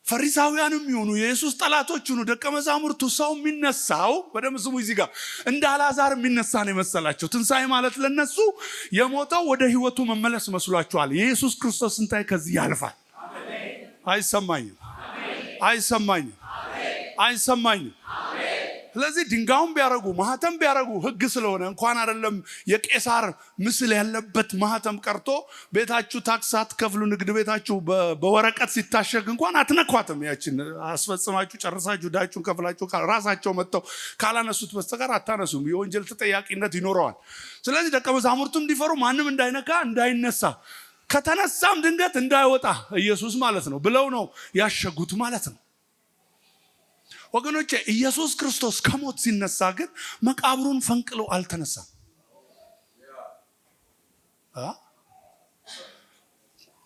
ፈሪሳውያንም ይሁኑ የኢየሱስ ጠላቶች ይሁኑ ደቀ መዛሙርቱ ሰው የሚነሳው በደም ስሙ እዚህ ጋር እንደ አልዓዛር የሚነሳ ነው የመሰላቸው። ትንሣኤ ማለት ለነሱ የሞተው ወደ ህይወቱ መመለስ መስሏቸዋል። የኢየሱስ ክርስቶስ ትንሣኤ ከዚህ ያልፋል። አይሰማኝም። ስለዚህ ድንጋዩን ቢያረጉ ማህተም ቢያረጉ ህግ ስለሆነ እንኳን አይደለም የቄሳር ምስል ያለበት ማህተም ቀርቶ ቤታችሁ ታክስ አትከፍሉ፣ ንግድ ቤታችሁ በወረቀት ሲታሸግ እንኳን አትነኳትም። ያችን አስፈጽማችሁ ጨርሳችሁ ዳችሁን ከፍላችሁ ራሳቸው መጥተው ካላነሱት በስተቀር አታነሱም። የወንጀል ተጠያቂነት ይኖረዋል። ስለዚህ ደቀ መዛሙርቱም እንዲፈሩ ማንም እንዳይነካ እንዳይነሳ ከተነሳም ድንገት እንዳይወጣ ኢየሱስ ማለት ነው ብለው ነው ያሸጉት ማለት ነው። ወገኖቼ ኢየሱስ ክርስቶስ ከሞት ሲነሳ ግን መቃብሩን ፈንቅሎ አልተነሳም።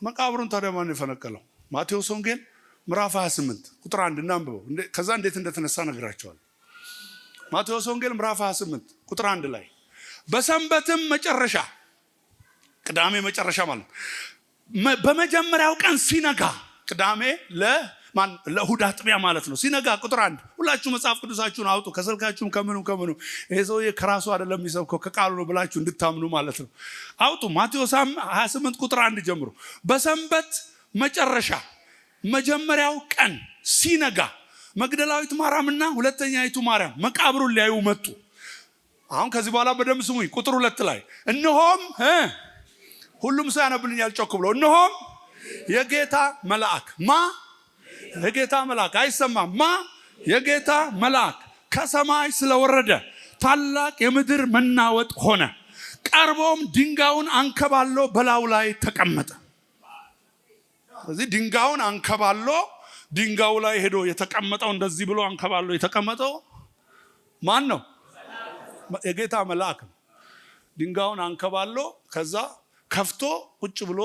መቃብሩን ታዲያ ማን የፈነቀለው? ማቴዎስ ወንጌል ምዕራፍ 28 ቁጥር 1 እናንብበው። ከዛ እንዴት እንደተነሳ ነግራቸዋል። ማቴዎስ ወንጌል ምዕራፍ 28 ቁጥር 1 ላይ በሰንበትም መጨረሻ፣ ቅዳሜ መጨረሻ ማለት በመጀመሪያው ቀን ሲነጋ፣ ቅዳሜ ለእሁድ አጥቢያ ማለት ነው። ሲነጋ ቁጥር 1 ሁላችሁ መጽሐፍ ቅዱሳችሁን አውጡ፣ ከስልካችሁም ከምኑ ይሄ ሰውዬ ከራሱ አይደለም የሚሰብከው ከቃሉ ነው ብላችሁ እንድታምኑ ማለት ነው። አውጡ። ማቴዎስ 28 ቁጥር 1 ጀምሮ በሰንበት መጨረሻ መጀመሪያው ቀን ሲነጋ መግደላዊት ማርያምና ሁለተኛይቱ ማርያም መቃብሩን ሊያዩ መጡ። አሁን ከዚህ በኋላ በደንብ ስሙኝ። ቁጥር 2 ላይ እነሆም ሁሉም ሰው ያነብልኛል ጮክ ብሎ እነሆም የጌታ መልአክ የጌታ መልአክ አይሰማም። የጌታ መልአክ ከሰማይ ስለወረደ ታላቅ የምድር መናወጥ ሆነ። ቀርቦም ድንጋዩን አንከባሎ በላዩ ላይ ተቀመጠ። ስለዚህ ድንጋዩን አንከባሎ ድንጋዩ ላይ ሄዶ የተቀመጠው እንደዚህ ብሎ አንከባሎ የተቀመጠው ማን ነው? የጌታ መልአክ ነው። ድንጋዩን አንከባሎ ከዛ ከፍቶ ቁጭ ብሎ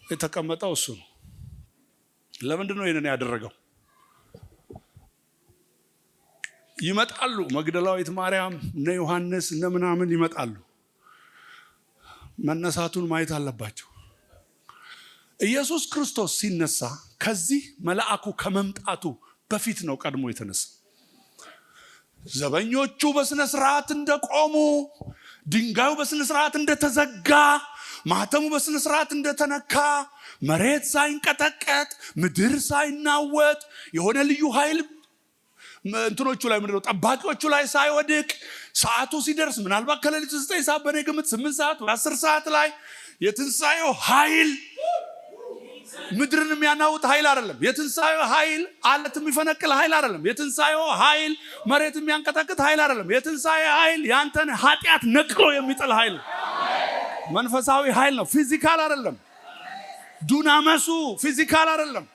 የተቀመጠው እሱ ነው። ለምንድን ነው ይሄንን ያደረገው? ይመጣሉ መግደላዊት ማርያም እነ ዮሐንስ እነ ምናምን ይመጣሉ። መነሳቱን ማየት አለባቸው። ኢየሱስ ክርስቶስ ሲነሳ ከዚህ መልአኩ ከመምጣቱ በፊት ነው ቀድሞ የተነሳ። ዘበኞቹ በስነ ስርዓት እንደቆሙ፣ ድንጋዩ በስነ ስርዓት እንደተዘጋ፣ ማህተሙ በስነ ስርዓት እንደተነካ መሬት ሳይንቀጠቀጥ ምድር ሳይናወጥ የሆነ ልዩ ኃይል እንትኖቹ ላይ ምንድነው ጠባቂዎቹ ላይ ሳይወድቅ ሰዓቱ ሲደርስ ምናልባት ከሌሊቱ 9 ሰዓት በኔ ግምት 8 ሰዓት 10 ሰዓት ላይ የትንሳኤው ኃይል ምድርን የሚያናውጥ ኃይል አይደለም። የትንሳኤው ኃይል አለት የሚፈነቅል ኃይል አይደለም። የትንሳኤው ኃይል መሬት የሚያንቀጠቅጥ ኃይል አይደለም። የትንሳኤው ኃይል ያንተን ኃጢአት ነቅሎ የሚጥል ኃይል መንፈሳዊ ኃይል ነው። ፊዚካል አይደለም። ዱናመሱ ፊዚካል አይደለም።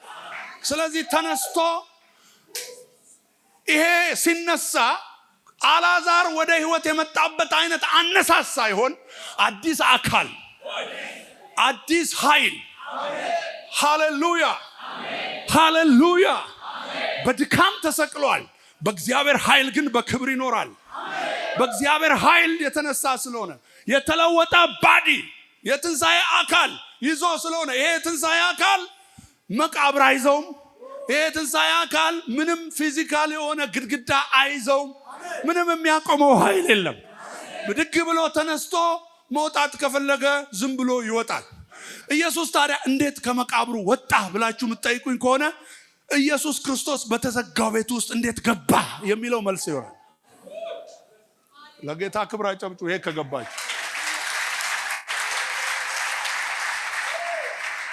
ስለዚህ ተነስቶ ይሄ ሲነሳ አላዛር ወደ ህይወት የመጣበት አይነት አነሳስ ሳይሆን አዲስ አካል፣ አዲስ ኃይል። ሃሌሉያ ሃሌሉያ። በድካም ተሰቅሏል። በእግዚአብሔር ኃይል ግን በክብር ይኖራል። በእግዚአብሔር ኃይል የተነሳ ስለሆነ የተለወጠ ባዲ የትንሳኤ አካል ይዞ ስለሆነ ይሄ የትንሳኤ አካል መቃብር አይዘውም። ይሄ የትንሳኤ አካል ምንም ፊዚካል የሆነ ግድግዳ አይዘውም። ምንም የሚያቆመው ኃይል የለም። ብድግ ብሎ ተነስቶ መውጣት ከፈለገ ዝም ብሎ ይወጣል። ኢየሱስ ታዲያ እንዴት ከመቃብሩ ወጣ ብላችሁ የምትጠይቁኝ ከሆነ ኢየሱስ ክርስቶስ በተዘጋው ቤት ውስጥ እንዴት ገባ የሚለው መልስ ይሆናል። ለጌታ ክብር አጨብጩ። ይሄ ከገባችሁ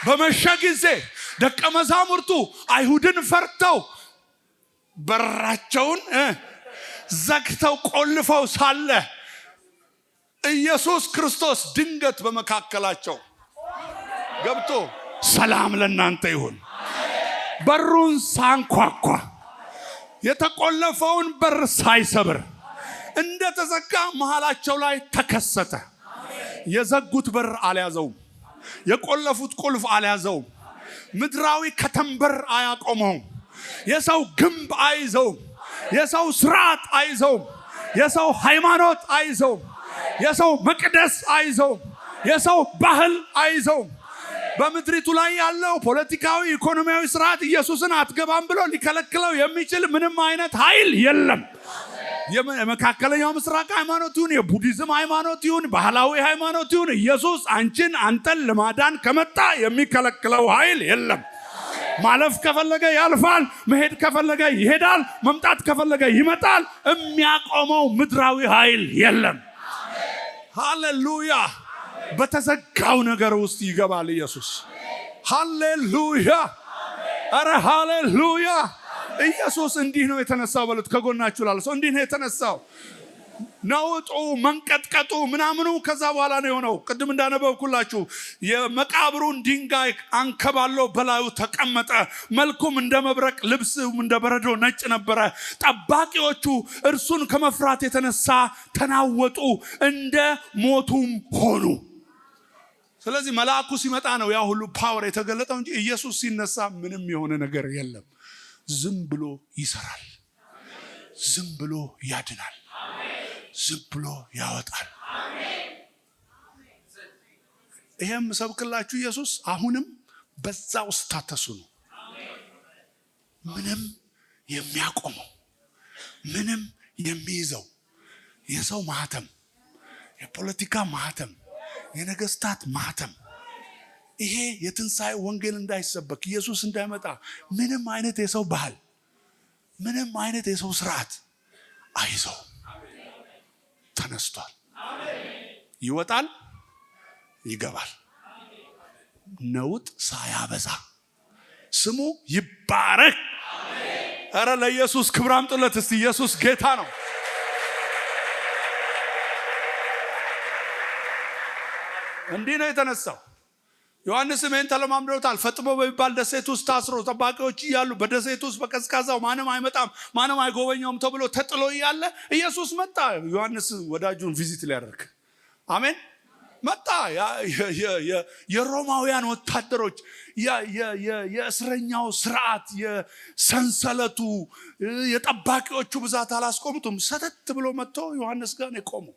በመሸ ጊዜ ደቀ መዛሙርቱ አይሁድን ፈርተው በራቸውን ዘግተው ቆልፈው ሳለ ኢየሱስ ክርስቶስ ድንገት በመካከላቸው ገብቶ ሰላም ለእናንተ ይሁን፣ በሩን ሳንኳኳ የተቆለፈውን በር ሳይሰብር እንደተዘጋ መሃላቸው ላይ ተከሰተ። የዘጉት በር አልያዘውም። የቆለፉት ቁልፍ አልያዘውም። ምድራዊ ከተንበር አያቆመውም። የሰው ግንብ አይዘውም። የሰው ስርዓት አይዘውም። የሰው ሃይማኖት አይዘውም። የሰው መቅደስ አይዘውም። የሰው ባህል አይዘውም። በምድሪቱ ላይ ያለው ፖለቲካዊ ኢኮኖሚያዊ ስርዓት ኢየሱስን አትገባም ብሎ ሊከለክለው የሚችል ምንም አይነት ኃይል የለም። የመካከለኛው ምስራቅ ሃይማኖት ይሁን የቡዲዝም ሃይማኖት ይሁን ባህላዊ ሃይማኖት ይሁን ኢየሱስ አንተን ለማዳን ከመጣ የሚከለክለው ኃይል የለም። ማለፍ ከፈለገ ያልፋል። መሄድ ከፈለገ ይሄዳል። መምጣት ከፈለገ ይመጣል። የሚያቆመው ምድራዊ ኃይል የለም። ሃሌሉያ። በተዘጋው ነገር ውስጥ ይገባል ኢየሱስ። ሃሌሉያ። አረ ሃሌሉያ። ኢየሱስ እንዲህ ነው የተነሳው በሉት። ከጎናችሁ ላለ ሰው እንዲህ ነው የተነሳው። ነውጡ መንቀጥቀጡ ምናምኑ ከዛ በኋላ ነው የሆነው። ቅድም እንዳነበብኩላችሁ የመቃብሩን ድንጋይ አንከባሎ በላዩ ተቀመጠ። መልኩም እንደ መብረቅ ልብሱም እንደ በረዶ ነጭ ነበረ። ጠባቂዎቹ እርሱን ከመፍራት የተነሳ ተናወጡ፣ እንደ ሞቱም ሆኑ። ስለዚህ መልአኩ ሲመጣ ነው ያ ሁሉ ፓወር የተገለጠው እንጂ ኢየሱስ ሲነሳ ምንም የሆነ ነገር የለም። ዝም ብሎ ይሰራል። ዝም ብሎ ያድናል። ዝም ብሎ ያወጣል። ይሄም ሰብክላችሁ ኢየሱስ አሁንም በዛው ስታተሱ ነው። ምንም የሚያቆመው ምንም የሚይዘው የሰው ማህተም፣ የፖለቲካ ማህተም፣ የነገስታት ማህተም ይሄ የትንሣኤ ወንጌል እንዳይሰበክ ኢየሱስ እንዳይመጣ ምንም አይነት የሰው ባህል፣ ምንም አይነት የሰው ስርዓት አይዘው። ተነስቷል። ይወጣል፣ ይገባል። ነውጥ ሳያበዛ ስሙ ይባረክ። አረ ለኢየሱስ ክብር አምጡለት እስቲ። ኢየሱስ ጌታ ነው። እንዲህ ነው የተነሳው። ዮሐንስ ምን ተለማምደውታል። ፈጥሞ በሚባል ደሴት ውስጥ ታስሮ ጠባቂዎች እያሉ በደሴት ውስጥ በቀዝቃዛው ማንም አይመጣም ማንም አይጎበኘውም ተብሎ ተጥሎ እያለ ኢየሱስ መጣ። ዮሐንስ ወዳጁን ቪዚት ሊያደርግ አሜን መጣ። የሮማውያን ወታደሮች የእስረኛው ስርዓት የሰንሰለቱ የጠባቂዎቹ ብዛት አላስቆሙትም። ሰተት ብሎ መጥቶ ዮሐንስ ጋር ነው የቆመው።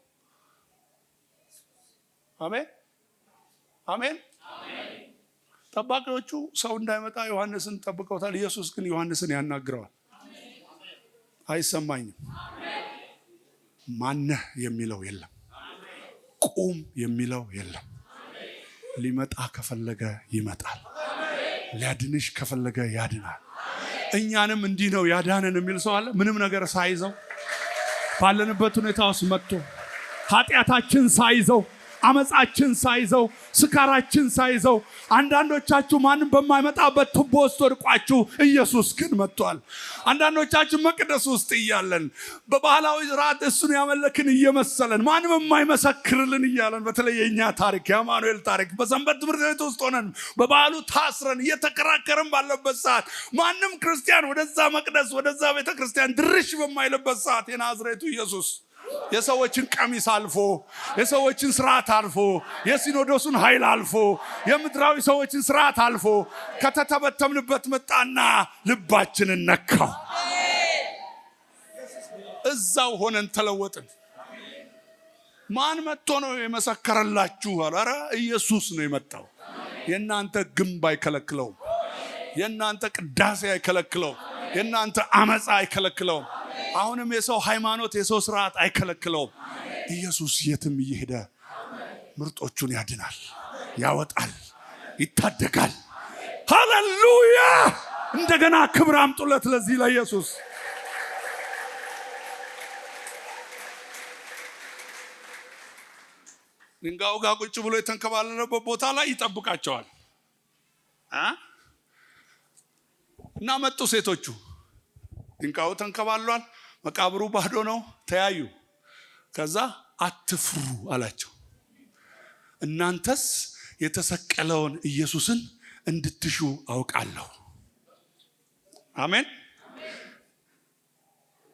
አሜን አሜን። ጠባቂዎቹ ሰው እንዳይመጣ ዮሐንስን ጠብቀውታል። ኢየሱስ ግን ዮሐንስን ያናግረዋል። አይሰማኝም። ማነህ የሚለው የለም። ቁም የሚለው የለም። ሊመጣ ከፈለገ ይመጣል። ሊያድንሽ ከፈለገ ያድናል። እኛንም እንዲህ ነው ያዳነን የሚል ሰው አለ? ምንም ነገር ሳይዘው ባለንበት ሁኔታ ውስጥ መጥቶ ኃጢአታችን ሳይዘው አመጻችን ሳይዘው ስካራችን ሳይዘው አንዳንዶቻችሁ ማንም በማይመጣበት ቱቦ ውስጥ ወድቋችሁ ኢየሱስ ግን መጥቷል። አንዳንዶቻችሁ መቅደስ ውስጥ እያለን በባህላዊ ስርዓት እሱን ያመለክን እየመሰለን ማንም የማይመሰክርልን እያለን በተለይ የኛ ታሪክ የአማኑኤል ታሪክ በሰንበት ትምህርት ቤት ውስጥ ሆነን በባህሉ ታስረን እየተከራከርን ባለበት ሰዓት ማንም ክርስቲያን ወደዛ መቅደስ ወደዛ ቤተክርስቲያን ድርሽ በማይልበት ሰዓት የናዝሬቱ ኢየሱስ የሰዎችን ቀሚስ አልፎ የሰዎችን ስርዓት አልፎ የሲኖዶሱን ኃይል አልፎ የምድራዊ ሰዎችን ስርዓት አልፎ ከተተበተምንበት መጣና ልባችንን ነካው። እዛው ሆነን ተለወጥን። ማን መጥቶ ነው የመሰከረላችሁ? ኧረ ኢየሱስ ነው የመጣው። የእናንተ ግንብ አይከለክለውም። የእናንተ ቅዳሴ አይከለክለውም። የእናንተ አመፃ አይከለክለውም። አሁንም የሰው ሃይማኖት የሰው ስርዓት አይከለክለውም። ኢየሱስ የትም እየሄደ ምርጦቹን ያድናል፣ ያወጣል፣ ይታደጋል። ሃሌሉያ! እንደገና ክብር አምጡለት ለዚህ ለኢየሱስ። ድንጋዩ ጋር ቁጭ ብሎ የተንከባለለበት ቦታ ላይ ይጠብቃቸዋል እና መጡ ሴቶቹ። ድንጋዩ ተንከባሏል፣ መቃብሩ ባዶ ነው። ተያዩ። ከዛ አትፍሩ አላቸው። እናንተስ የተሰቀለውን ኢየሱስን እንድትሹ አውቃለሁ። አሜን።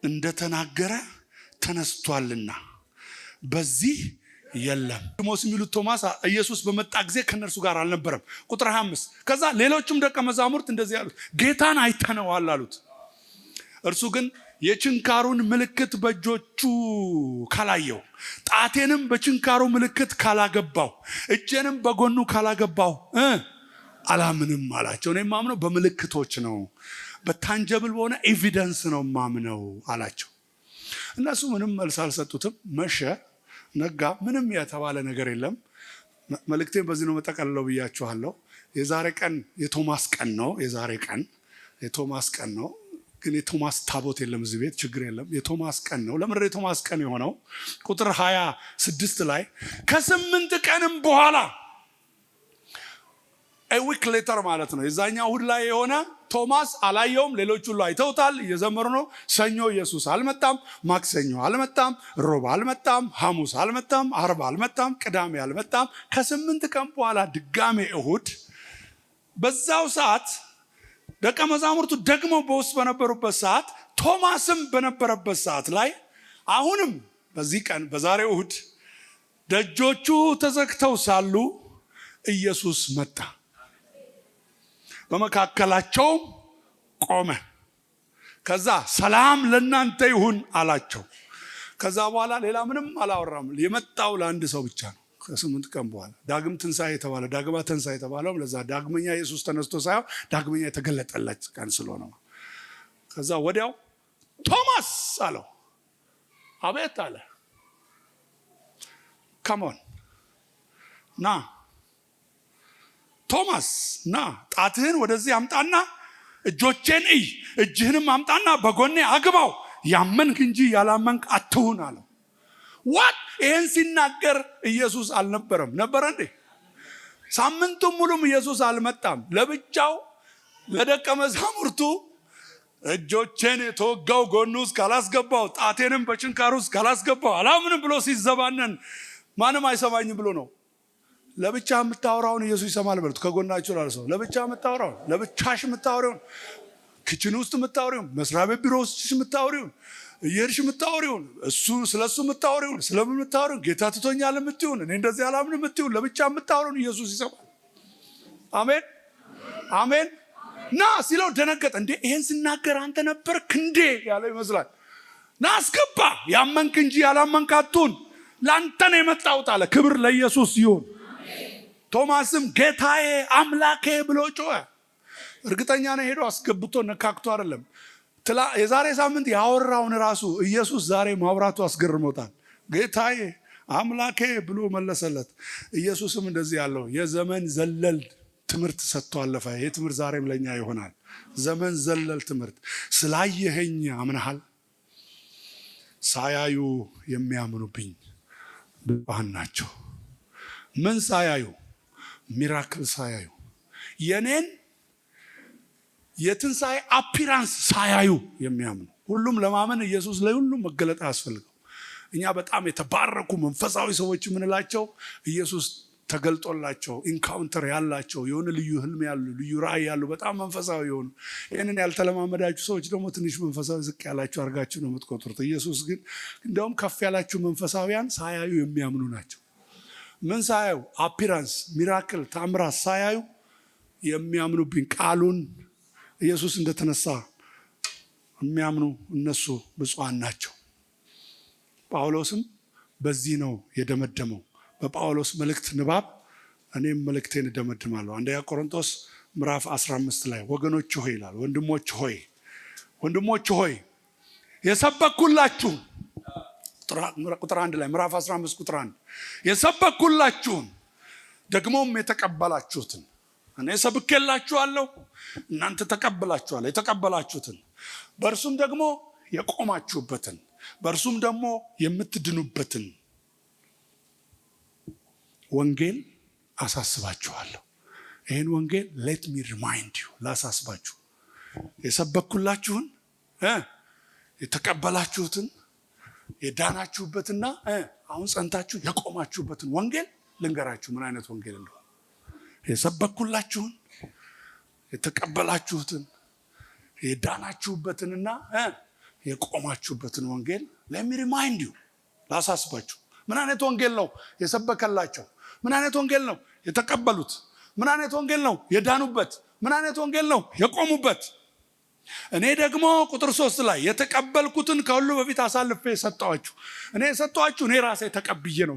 እንደተናገረ ተነስቷልና በዚህ የለም። ዲሞስ የሚሉት ቶማስ ኢየሱስ በመጣ ጊዜ ከነርሱ ጋር አልነበረም። ቁጥር 25 ከዛ ሌሎችም ደቀ መዛሙርት እንደዚህ ያሉት ጌታን አይተነዋል አሉት። እርሱ ግን የችንካሩን ምልክት በእጆቹ ካላየው፣ ጣቴንም በችንካሩ ምልክት ካላገባው፣ እጄንም በጎኑ ካላገባው አላምንም አላቸው። እኔ ማምነው በምልክቶች ነው፣ በታንጀብል በሆነ ኤቪደንስ ነው ማምነው አላቸው። እነሱ ምንም መልስ አልሰጡትም። መሸ፣ ነጋ፣ ምንም የተባለ ነገር የለም። መልእክቴን በዚህ ነው መጠቀልለው ብያችኋለሁ። የዛሬ ቀን የቶማስ ቀን ነው። የዛሬ ቀን የቶማስ ቀን ነው። ግን የቶማስ ታቦት የለም እዚህ ቤት፣ ችግር የለም። የቶማስ ቀን ነው። ለምንድነው የቶማስ ቀን የሆነው? ቁጥር 26 ላይ ከ8 ቀንም በኋላ ዊክ ሌተር ማለት ነው። የዛኛው እሑድ ላይ የሆነ ቶማስ አላየውም። ሌሎች ሁሉ አይተውታል፣ እየዘመሩ ነው። ሰኞ ኢየሱስ አልመጣም፣ ማክሰኞ አልመጣም፣ ሮብ አልመጣም፣ ሐሙስ አልመጣም፣ አርብ አልመጣም፣ ቅዳሜ አልመጣም። ከ8 ቀን በኋላ ድጋሜ እሑድ በዛው ሰዓት ደቀ መዛሙርቱ ደግሞ በውስጥ በነበሩበት ሰዓት ቶማስም በነበረበት ሰዓት ላይ አሁንም በዚህ ቀን በዛሬው እሑድ ደጆቹ ተዘግተው ሳሉ ኢየሱስ መጣ፣ በመካከላቸው ቆመ። ከዛ ሰላም ለእናንተ ይሁን አላቸው። ከዛ በኋላ ሌላ ምንም አላወራም። የመጣው ለአንድ ሰው ብቻ ነው። ከ8 ቀን በኋላ ዳግም ትንሣኤ የተባለ ዳግማ ትንሣኤ የተባለው ለዛ ዳግመኛ ኢየሱስ ተነስቶ ሳይሆን ዳግመኛ የተገለጠለት ቀን ስለሆነ ነው። ከዛ ወዲያው ቶማስ አለው። አቤት አለ። ካሞን ና ቶማስ ና፣ ጣትህን ወደዚህ አምጣና እጆቼን እይ፣ እጅህንም አምጣና በጎኔ አግባው፣ ያመንክ እንጂ ያላመንክ አትሁን አለው። ዋት ይህን ሲናገር ኢየሱስ አልነበረም ነበረ እንዴ? ሳምንቱን ሙሉም ኢየሱስ አልመጣም። ለብቻው ለደቀ መዛሙርቱ እጆቼን የተወጋው ጎኑ ውስጥ ካላስገባው፣ ጣቴንም በችንካሩ ውስጥ ካላስገባው አላምንም ብሎ ሲዘባነን ማንም አይሰማኝም ብሎ ነው። ለብቻ የምታወራውን ኢየሱስ ይሰማል በሉት። ከጎናችሁ ላለ ሰው ለብቻ የምታወራውን፣ ለብቻሽ የምታወሪውን፣ ክችን ውስጥ የምታወሪውን፣ መስሪያ ቤት ቢሮ ውስጥ የምታወሪውን፣ እየሄድሽ የምታወሪውን፣ እሱ ስለሱ የምታወሪውን፣ ስለምን የምታወሪውን፣ ጌታ ትቶኛል የምትይውን፣ እኔ እንደዚህ አላምን የምትይውን፣ ለብቻ የምታወሪውን ኢየሱስ ይሰማል። አሜን አሜን። ና ሲለው ደነገጠ። እንዴ ይሄን ስናገር አንተ ነበርክ እንዴ ያለው ይመስላል። ና አስገባ፣ ያመንክ እንጂ ያላመንክ አትሁን፣ ላንተ ነው የመጣሁት አለ። ክብር ለኢየሱስ ይሁን። ቶማስም ጌታዬ አምላኬ ብሎ ጮኸ። እርግጠኛ ነው ሄዶ አስገብቶ ነካክቶ አይደለም። የዛሬ ሳምንት ያወራውን ራሱ ኢየሱስ ዛሬ ማውራቱ አስገርሞታል። ጌታዬ አምላኬ ብሎ መለሰለት። ኢየሱስም እንደዚህ ያለው የዘመን ዘለል ትምህርት ሰጥቶ አለፈ። ይህ ትምህርት ዛሬም ለኛ ይሆናል። ዘመን ዘለል ትምህርት። ስላየኸኝ አምነሃል? ሳያዩ የሚያምኑብኝ ብፁዓን ናቸው። ምን ሳያዩ? ሚራክል ሳያዩ፣ የኔን የትንሣኤ አፒራንስ ሳያዩ የሚያምኑ። ሁሉም ለማመን ኢየሱስ ለሁሉም መገለጥ አያስፈልገው። እኛ በጣም የተባረኩ መንፈሳዊ ሰዎች የምንላቸው ኢየሱስ ተገልጦላቸው ኢንካውንተር ያላቸው የሆነ ልዩ ህልም ያሉ ልዩ ራእይ ያሉ በጣም መንፈሳዊ የሆኑ። ይህንን ያልተለማመዳችሁ ሰዎች ደግሞ ትንሽ መንፈሳዊ ዝቅ ያላችሁ አድርጋችሁ ነው የምትቆጥሩት። ኢየሱስ ግን እንደውም ከፍ ያላችሁ መንፈሳዊያን ሳያዩ የሚያምኑ ናቸው። ምን ሳያዩ? አፒራንስ፣ ሚራክል፣ ታምራት ሳያዩ የሚያምኑብኝ፣ ቃሉን ኢየሱስ እንደተነሳ የሚያምኑ እነሱ ብፁዓን ናቸው። ጳውሎስም በዚህ ነው የደመደመው። በጳውሎስ መልእክት ንባብ እኔም መልእክቴን እደመድማለሁ። አንደኛ ቆሮንቶስ ምዕራፍ 15 ላይ ወገኖች ሆይ ይላል። ወንድሞች ሆይ የሰበኩላችሁ ቁጥር 1 ላይ ምዕራፍ 15 ቁጥር 1 የሰበኩላችሁን ደግሞም የተቀበላችሁትን እኔ ሰብኬላችኋለሁ፣ እናንተ ተቀበላችኋል። የተቀበላችሁትን በእርሱም ደግሞ የቆማችሁበትን በእርሱም ደግሞ የምትድኑበትን ወንጌል አሳስባችኋለሁ። ይህን ወንጌል ሌት ሚ ሪማይንድ ዩ ላሳስባችሁ። የሰበኩላችሁን የተቀበላችሁትን የዳናችሁበትና አሁን ጸንታችሁ የቆማችሁበትን ወንጌል ልንገራችሁ ምን አይነት ወንጌል እንደሆነ። የሰበኩላችሁን የተቀበላችሁትን የዳናችሁበትንና የቆማችሁበትን ወንጌል ሌት ሚ ሪማይንድ ዩ ላሳስባችሁ። ምን አይነት ወንጌል ነው የሰበከላቸው? ምን አይነት ወንጌል ነው የተቀበሉት? ምን አይነት ወንጌል ነው የዳኑበት? ምን አይነት ወንጌል ነው የቆሙበት? እኔ ደግሞ ቁጥር 3 ላይ የተቀበልኩትን ከሁሉ በፊት አሳልፌ ሰጠኋችሁ። እኔ የሰጠኋችሁ እኔ ራሴ ተቀብዬ ነው።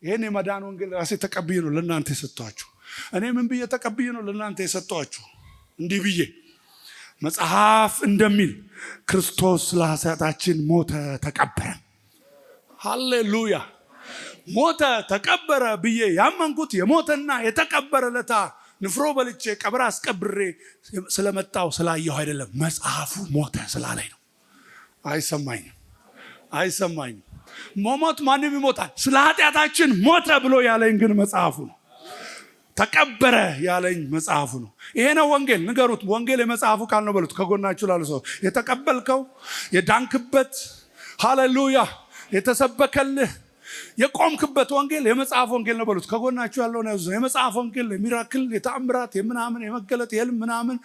ይሄን የመዳን ወንጌል ራሴ ተቀብዬ ነው ለእናንተ የሰጠኋችሁ። እኔ ምን ብዬ ተቀብዬ ነው ለእናንተ የሰጠኋችሁ? እንዲህ ብዬ መጽሐፍ እንደሚል ክርስቶስ ለኃጢአታችን ሞተ ተቀበረ። ሃሌሉያ! ሞተ ተቀበረ ብዬ ያመንኩት የሞተና የተቀበረ ለታ ንፍሮ በልቼ ቀብር አስቀብሬ ስለመጣው ስላየሁ አይደለም። መጽሐፉ ሞተ ስላለኝ ነው። አይሰማኝም። መሞት ማንም ይሞታል። ስለ ኃጢአታችን ሞተ ብሎ ያለኝ ግን መጽሐፉ ነው። ተቀበረ ያለኝ መጽሐፉ ነው። ይሄ ነው ወንጌል። ንገሩት፣ ወንጌል የመጽሐፉ ቃል ነው በሉት። ከጎናችሁ ላሉ ሰው የተቀበልከው የዳንክበት፣ ሃሌሉያ፣ የተሰበከልህ የቆምክበት ወንጌል የመጽሐፍ ወንጌል ነው በሉት። ከጎናችሁ ያለውን ያዙ። የመጽሐፍ ወንጌል የሚራክል፣ የተአምራት፣ የምናምን፣ የመገለጥ፣ የህልም ምናምን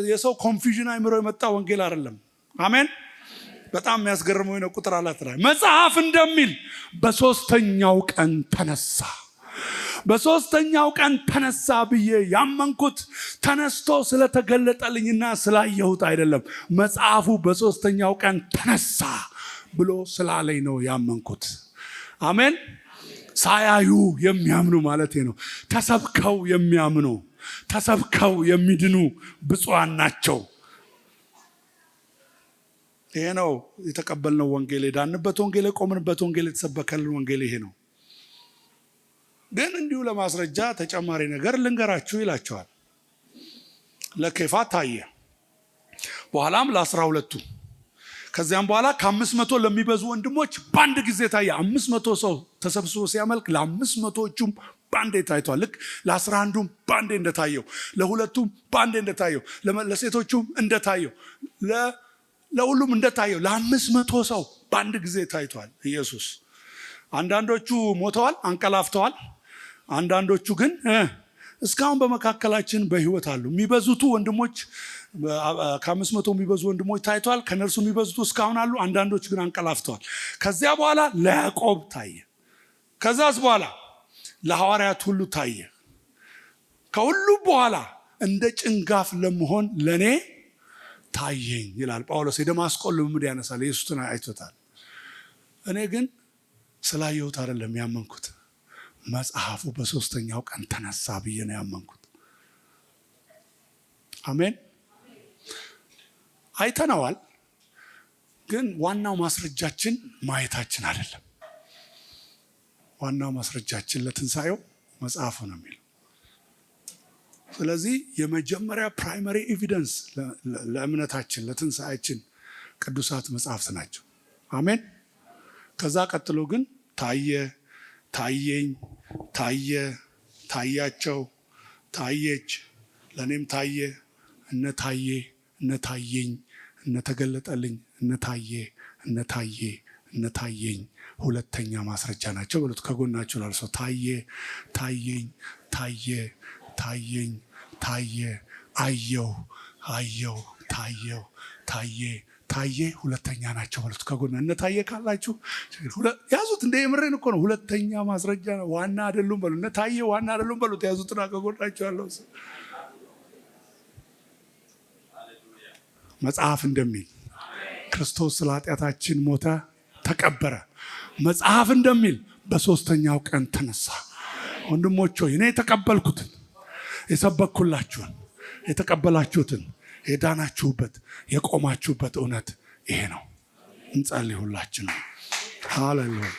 የሰው ኮንፊዥን አይምሮ የመጣ ወንጌል አይደለም። አሜን። በጣም የሚያስገርመው ነው ቁጥር 4 ላይ መጽሐፍ እንደሚል በሶስተኛው ቀን ተነሳ። በሶስተኛው ቀን ተነሳ ብዬ ያመንኩት ተነስቶ ስለተገለጠልኝና ስላየሁት አይደለም። መጽሐፉ በሶስተኛው ቀን ተነሳ ብሎ ስላለኝ ነው ያመንኩት። አሜን። ሳያዩ የሚያምኑ ማለት ነው። ተሰብከው የሚያምኑ፣ ተሰብከው የሚድኑ ብፁዓን ናቸው። ይሄ ነው የተቀበልነው ወንጌል፣ የዳንበት ወንጌል፣ የቆምንበት ወንጌል፣ የተሰበከልን ወንጌል ይሄ ነው። ግን እንዲሁ ለማስረጃ ተጨማሪ ነገር ልንገራችሁ ይላቸዋል። ለኬፋ ታየ፣ በኋላም ለ12ቱ፣ ከዚያም በኋላ ከ500 ለሚበዙ ወንድሞች በአንድ ጊዜ ታየ። 500 ሰው ተሰብስቦ ሲያመልክ ለ500ዎቹም ባንዴ ታይቷል። ልክ ለ11ዱም ባንዴ እንደታየው፣ ለሁለቱም ባንዴ እንደታየው፣ ለሴቶቹም እንደታየው፣ ለሁሉም እንደታየው ለ500 ሰው በአንድ ጊዜ ታይቷል ኢየሱስ። አንዳንዶቹ ሞተዋል፣ አንቀላፍተዋል። አንዳንዶቹ ግን እስካሁን በመካከላችን በህይወት አሉ። የሚበዙቱ ወንድሞች ከ500 የሚበዙ ወንድሞች ታይተዋል። ከነርሱ የሚበዙቱ እስካሁን አሉ። አንዳንዶች ግን አንቀላፍተዋል። ከዚያ በኋላ ለያዕቆብ ታየ። ከዛስ በኋላ ለሐዋርያት ሁሉ ታየ። ከሁሉ በኋላ እንደ ጭንጋፍ ለመሆን ለኔ ታየኝ ይላል ጳውሎስ። የደማስቆ ልምምድ ያነሳል። ኢየሱስን አይቶታል። እኔ ግን ስላየሁት አይደለም ያመንኩት፣ መጽሐፉ በሶስተኛው ቀን ተነሳ ብዬ ነው ያመንኩት። አሜን። አይተነዋል፣ ግን ዋናው ማስረጃችን ማየታችን አይደለም። ዋናው ማስረጃችን ለትንሣኤው መጽሐፉ ነው የሚለው። ስለዚህ የመጀመሪያ ፕራይመሪ ኤቪደንስ ለእምነታችን ለትንሣኤያችን ቅዱሳት መጽሐፍት ናቸው። አሜን። ከዛ ቀጥሎ ግን ታየ፣ ታየኝ፣ ታየ፣ ታያቸው፣ ታየች፣ ለእኔም ታየ፣ እነ ታየ፣ እነ ታየኝ፣ እነ ተገለጠልኝ፣ እነ ታየ፣ እነ ታየ፣ እነ ታየኝ ሁለተኛ ማስረጃ ናቸው በሉት። ከጎናችሁ ላልሰው ታየ፣ ታየኝ፣ ታየ፣ ታየኝ፣ ታየ፣ አየው፣ አየው፣ ታየው፣ ታየ፣ ታየ ሁለተኛ ናቸው በሉት። ከጎና እነ ታየ ካላችሁ ያዙት። እንደ የምሬን እኮ ነው። ሁለተኛ ማስረጃ ዋና አይደሉም በሉ። እነ ታየ ዋና አይደሉም በሉት። ያዙትና ከጎናችሁ ያለው መጽሐፍ እንደሚል ክርስቶስ ስለ ኃጢአታችን ሞተ፣ ተቀበረ። መጽሐፍ እንደሚል በሶስተኛው ቀን ተነሳ። ወንድሞች ሆይ እኔ የተቀበልኩትን የሰበኩላችሁን የተቀበላችሁትን የዳናችሁበት የቆማችሁበት እውነት ይሄ ነው። እንጸልይ ሁላችንም። ሃሌሉያ